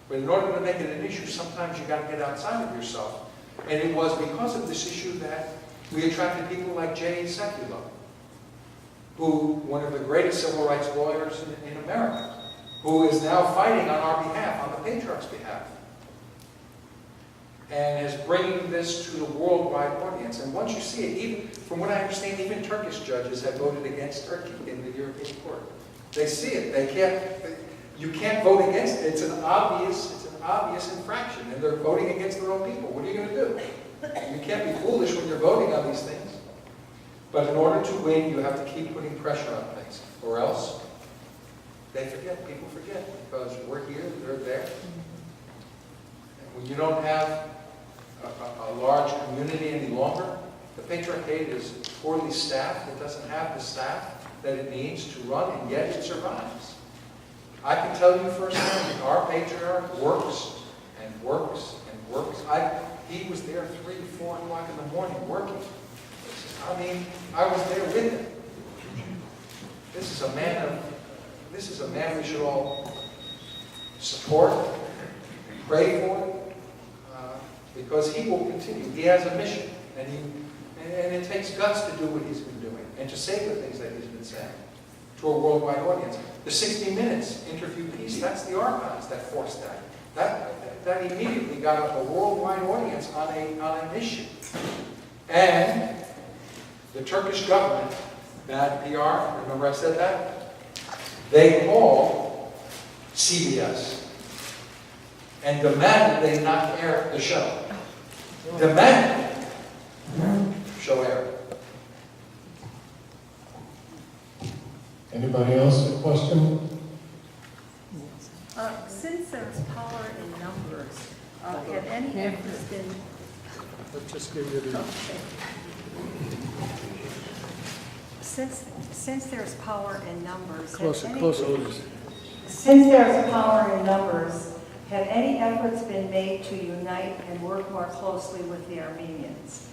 But in order to make it an issue, sometimes you've got to get outside of yourself. And it was because of this issue that we attracted people like Jay Sekulow, who, one of the greatest civil rights lawyers in America, who is now fighting on our behalf, on the Patriarch's behalf, and is bringing this to the worldwide audience. And once you see it, even from what I understand, even Turkish judges have voted against Turkey in the European Court. They see it. They can't. You can't vote against it. It's an obvious infraction, and they're voting against their own people. What are you going to do? You can't be foolish when you're voting on these things. But in order to win, you have to keep putting pressure on things, or else they forget. People forget because we're here, they're there. And when you don't have a large community any longer, the Patriarchate is poorly staffed. It doesn't have the staff that it needs to run, and yet it survives. I can tell you firsthand, our Patriarch works and works and works. He was there 3, 4 o'clock in the morning working. I mean, I was there with him. This is a man we should all support, pray for, because he will continue. He has a mission, and it takes guts to do what he's been doing, and to say the things that he's been saying to a worldwide audience. The 60 Minutes interview piece, that's the archives that forced that. That immediately got a worldwide audience on an issue. And the Turkish government, bad PR, remember I said that? They called CBS and demanded they not air the show. Demanded show air. Anybody else a question? Since there's power in numbers, have any efforts been... Let's just give you the... Okay. Since there's power in numbers... Closer. Since there's power in numbers, have any efforts been made to unite and work more closely with the Armenians?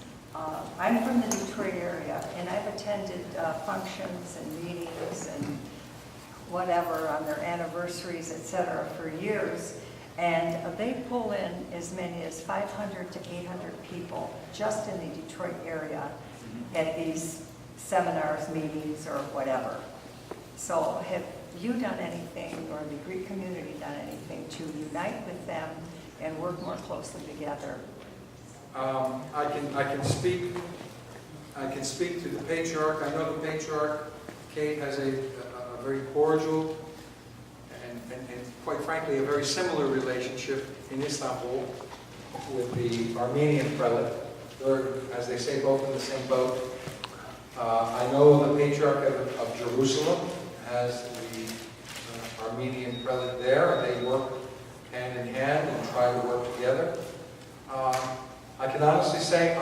I'm from the Detroit area, and I've attended functions and meetings and whatever on their anniversaries, etc., for years, and they pull in as many as 500 to 800 people just in the Detroit area at these seminars, meetings, or whatever. So have you done anything, or the Greek community done anything to unite with them and work more closely together? I can speak to the patriarch. I know the patriarch, Kate, has a very cordial and quite frankly a very similar relationship in Istanbul with the Armenian prelate. They're, as they say, both in the same boat. I know the patriarch of Jerusalem has the Armenian prelate there, and they work hand in hand and try to work together. I can honestly say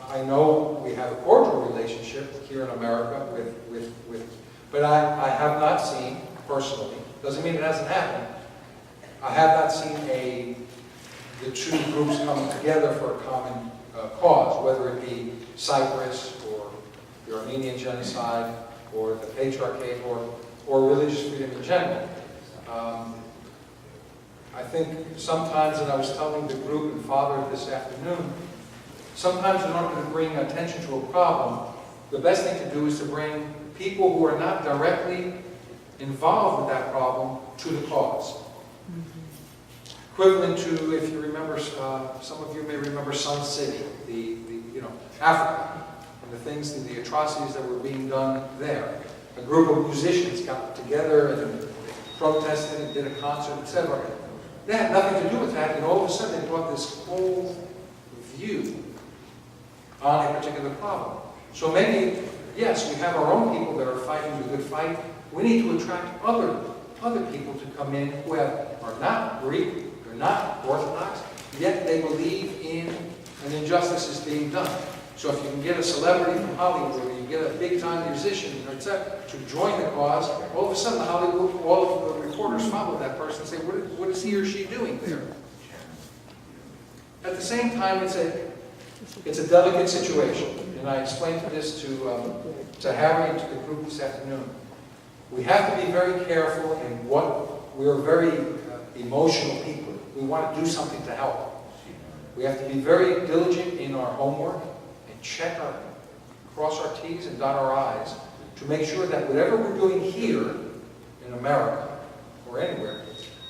I know we have a cordial relationship here in America but I have not seen, personally, doesn't mean it hasn't happened, I have not seen the two groups coming together for a common cause, whether it be Cyprus or the Armenian genocide or the Patriarchate or religious freedom in general. I think sometimes, and I was telling the group and Father this afternoon, sometimes in order to bring attention to a problem, the best thing to do is to bring people who are not directly involved with that problem to the cause. Equivalent to, if you remember, some of you may remember Sun City, Africa, and the things, the atrocities that were being done there. A group of musicians got together and protested and did a concert, etc. They had nothing to do with that, and all of a sudden they brought this whole view on a particular problem. So maybe, yes, we have our own people that are fighting the good fight. We need to attract other people to come in who are not Greek, they're not Orthodox, yet they believe in an injustice is being done. So if you can get a celebrity from Hollywood, or you get a big-time musician, etc., to join the cause, all of a sudden all of the reporters follow that person and say, what is he or she doing there? At the same time, it's a delicate situation, and I explained this to Harry and to the group this afternoon. We have to be very careful in we're very emotional people. We want to do something to help. We have to be very diligent in our homework and cross our T's and dot our I's to make sure that whatever we're doing here in America or anywhere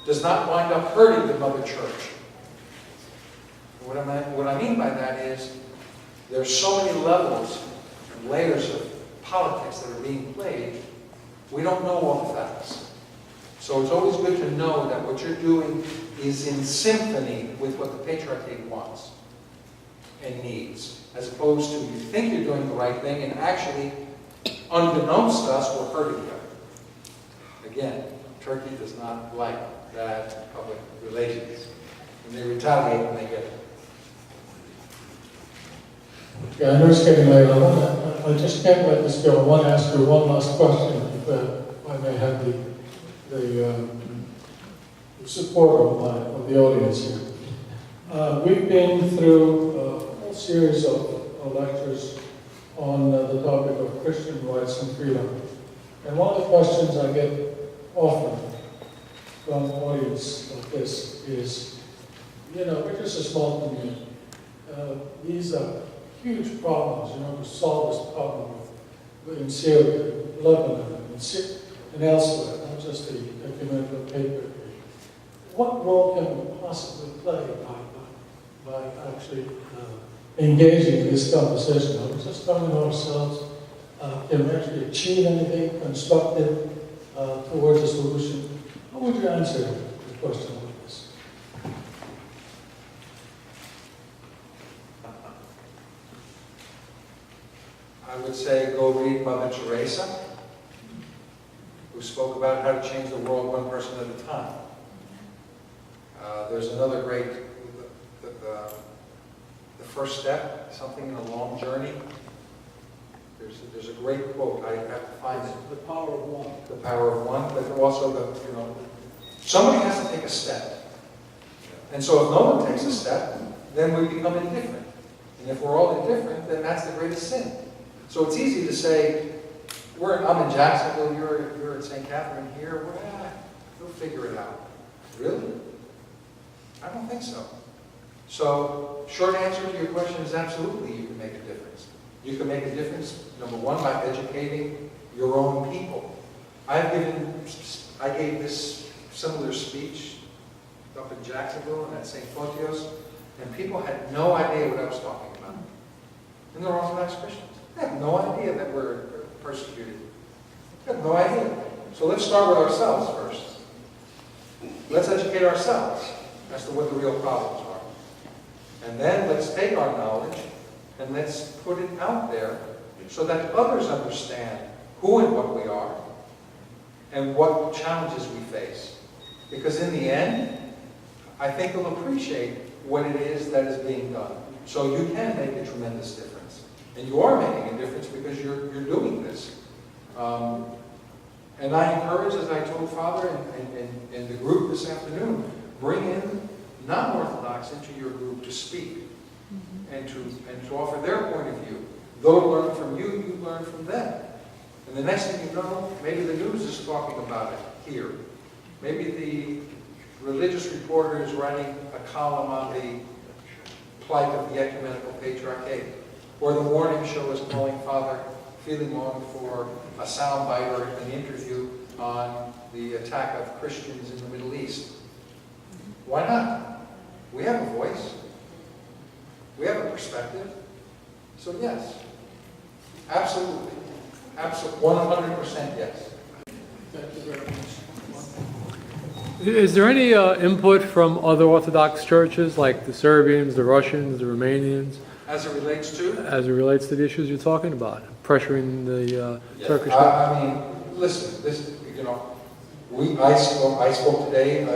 does not wind up hurting the Mother Church. What I mean by that is there's so many levels and layers of politics that are being played, we don't know all the facts. So it's always good to know that what you're doing is in symphony with what the Patriarchate wants and needs, as opposed to you think you're doing the right thing and actually, unbeknownst to us, we're hurting them. Again, Turkey does not like bad public relations, and they retaliate when they get it. Yeah, I know it's getting late. I just can't let this go. I want to ask you one last question, if I may have the support of the audience here. We've been through a whole series of lectures on the topic of Christian rights and freedom. And one of the questions I get often from an audience like this is, we're just a small community. These are huge problems, to solve this problem in Syria, Lebanon, and elsewhere, not just the ecumenical paper. What role can we possibly play by actually engaging in this conversation? Are we just telling ourselves, can we actually achieve anything constructive towards a solution? How would you answer a question like this? I would say go read Mother Teresa, who spoke about how to change the world one person at a time. There's another great, the first step, something in a long journey. There's a great quote, I have to find it. The power of one. The power of one, but also somebody has to take a step. And so if no one takes a step, then we become indifferent. And if we're all indifferent, then that's the greatest sin. So it's easy to say, I'm in Jacksonville, you're at St. Catherine here, we'll figure it out. Really? I don't think so. So, short answer to your question is absolutely you can make a difference. You can make a difference, number one, by educating your own people. I gave this similar speech up in Jacksonville and at St. Photios, and people had no idea what I was talking about. And they're Orthodox Christians. They have no idea that we're persecuted. They have no idea. So let's start with ourselves first. Let's educate ourselves as to what the real problems are. And then let's take our knowledge and let's put it out there so that others understand who and what we are and what challenges we face. Because in the end, I think they'll appreciate what it is that is being done. So you can make a tremendous difference. And you are making a difference because you're doing this. And I encourage, as I told Father in the group this afternoon, bring in non-Orthodox into your group to speak and to offer their point of view. They'll learn from you, you learn from them. And the next thing you know, maybe the news is talking about it here. Maybe the religious reporter is writing a column on the plight of the ecumenical patriarchate. Or the morning show is calling Father feeling long for a soundbite or an interview on the attack of Christians in the Middle East. Why not? We have a voice. We have a perspective. So yes, absolutely. Absolutely. 100% yes. Thank you very much. Is there any input from other Orthodox churches, like the Serbians, the Russians, the Romanians, As it relates to? as it relates to the issues you're talking about, pressuring the Turkish? I mean, listen, I spoke today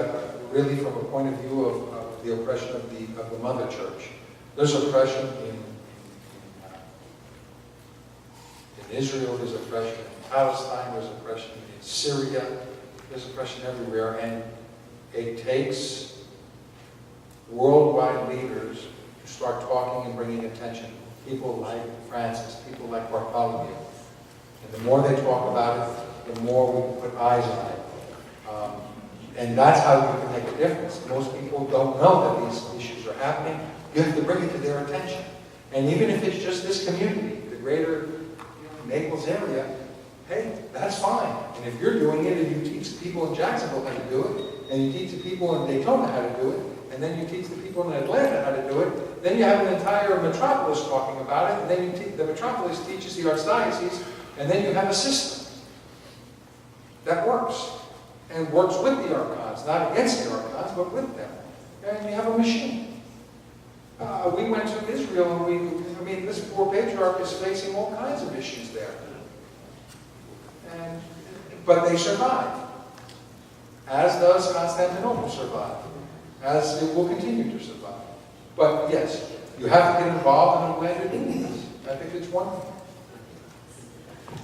really from a point of view of the oppression of the Mother Church. There's oppression in Israel, there's oppression in Palestine, there's oppression in Syria, there's oppression everywhere, and it takes worldwide leaders to start talking and bringing attention. People like Francis, people like Bartholomew. And the more they talk about it, the more we can put eyes on it. And that's how you can make a difference. Most people don't know that these issues are happening. You have to bring it to their attention. And even if it's just this community, the greater Naples area, hey, that's fine. And if you're doing it and you teach the people in Jacksonville how to do it, and you teach the people in Daytona how to do it, and then you teach the people in Atlanta how to do it, then you have an entire metropolis talking about it, and then the metropolis teaches the archdiocese, and then you have a system that works, and works with the archons, not against the archons, but with them. And you have a machine. We went to Israel, and this poor patriarch is facing all kinds of issues there. But they survive, as does Constantinople survive, as it will continue to survive. But yes, you have to get involved in a way to do this. I think it's wonderful.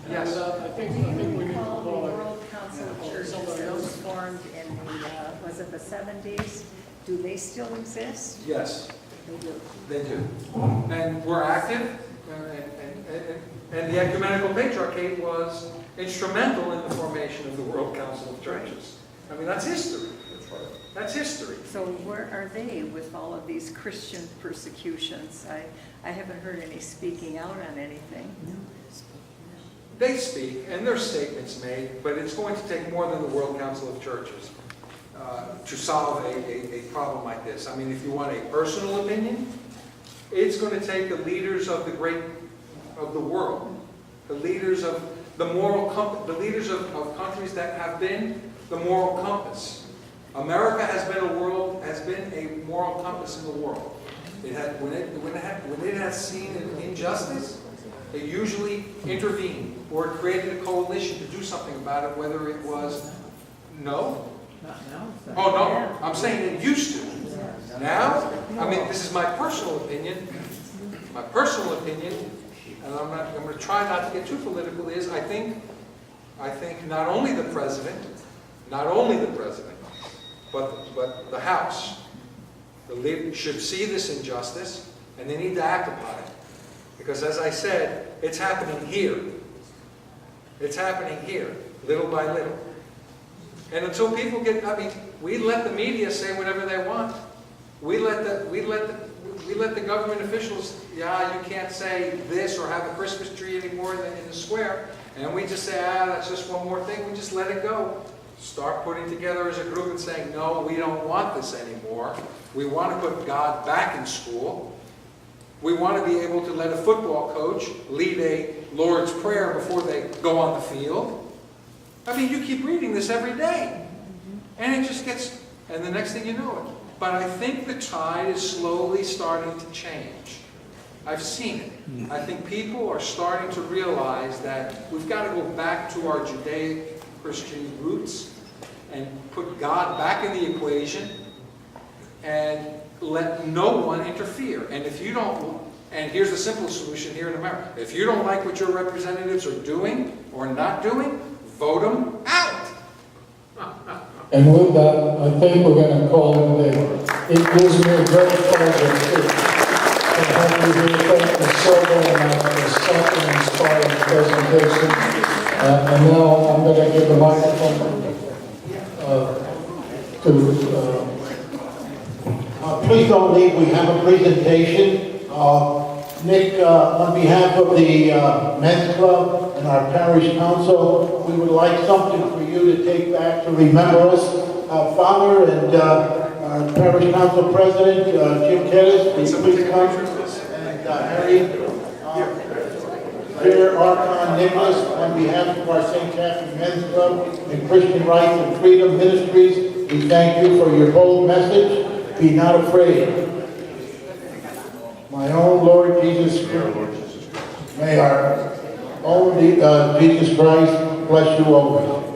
Yes. I think we need to Recall the call it. World Council of Churches that was formed in the, was it the 70s? Do they still exist? Yes, They do. they do. And we're active, and the Ecumenical Patriarchate was instrumental in the formation of the World Council of Churches. I mean, that's history. That's history. So where are they with all of these Christian persecutions? I haven't heard any speaking out on anything. They speak, and there are statements made, but it's going to take more than the World Council of Churches to solve a problem like this. I mean, if you want a personal opinion, it's going to take the leaders of the world, the leaders of the moral compass, the leaders of countries that have been the moral compass. America has been a moral compass in the world. It had, when it has seen an injustice, it usually intervened or it created a coalition to do something about it, whether it was no. Not now. Oh no, I'm saying it used to. Now, I mean, this is my personal opinion. My personal opinion, and I'm going to try not to get too political, is I think not only the president, but the House, the leader should see this injustice, and they need to act upon it. Because as I said, it's happening here. It's happening here, little by little. And until people get, I mean, we let the media say whatever they want. We let the government officials, yeah, you can't say this or have a Christmas tree anymore in the square. And we just say, that's just one more thing. We just let it go. Start putting together as a group and saying, no, we don't want this anymore. We want to put God back in school. We want to be able to let a football coach lead a Lord's Prayer before they go on the field. I mean, you keep reading this every day. And it just gets, and the next thing you know it. But I think the tide is slowly starting to change. I've seen it. I think people are starting to realize that we've got to go back to our Judeo-Christian roots and put God back in the equation and let no one interfere. And if you don't, and here's the simple solution here in America, if you don't like what your representatives are doing or not doing, vote them out. And with that, I think we're going to call it a day. It gives me a great pleasure to have you here. Thank you so very much for such an inspiring presentation. And now I'm going to give the microphone to... Please don't leave, we have a presentation. Nick, on behalf of the men's club and our parish council, we would like something for you to take back to remember us. Father and our parish council president, Jim Kettis, please come. And Harry, Mayor Archon Nicholas, on behalf of our St. Catherine Men's Club and Christian Rights and Freedom Ministries, we thank you for your bold message. Be not afraid. My own Lord Jesus Christ, may our own Jesus Christ bless you always.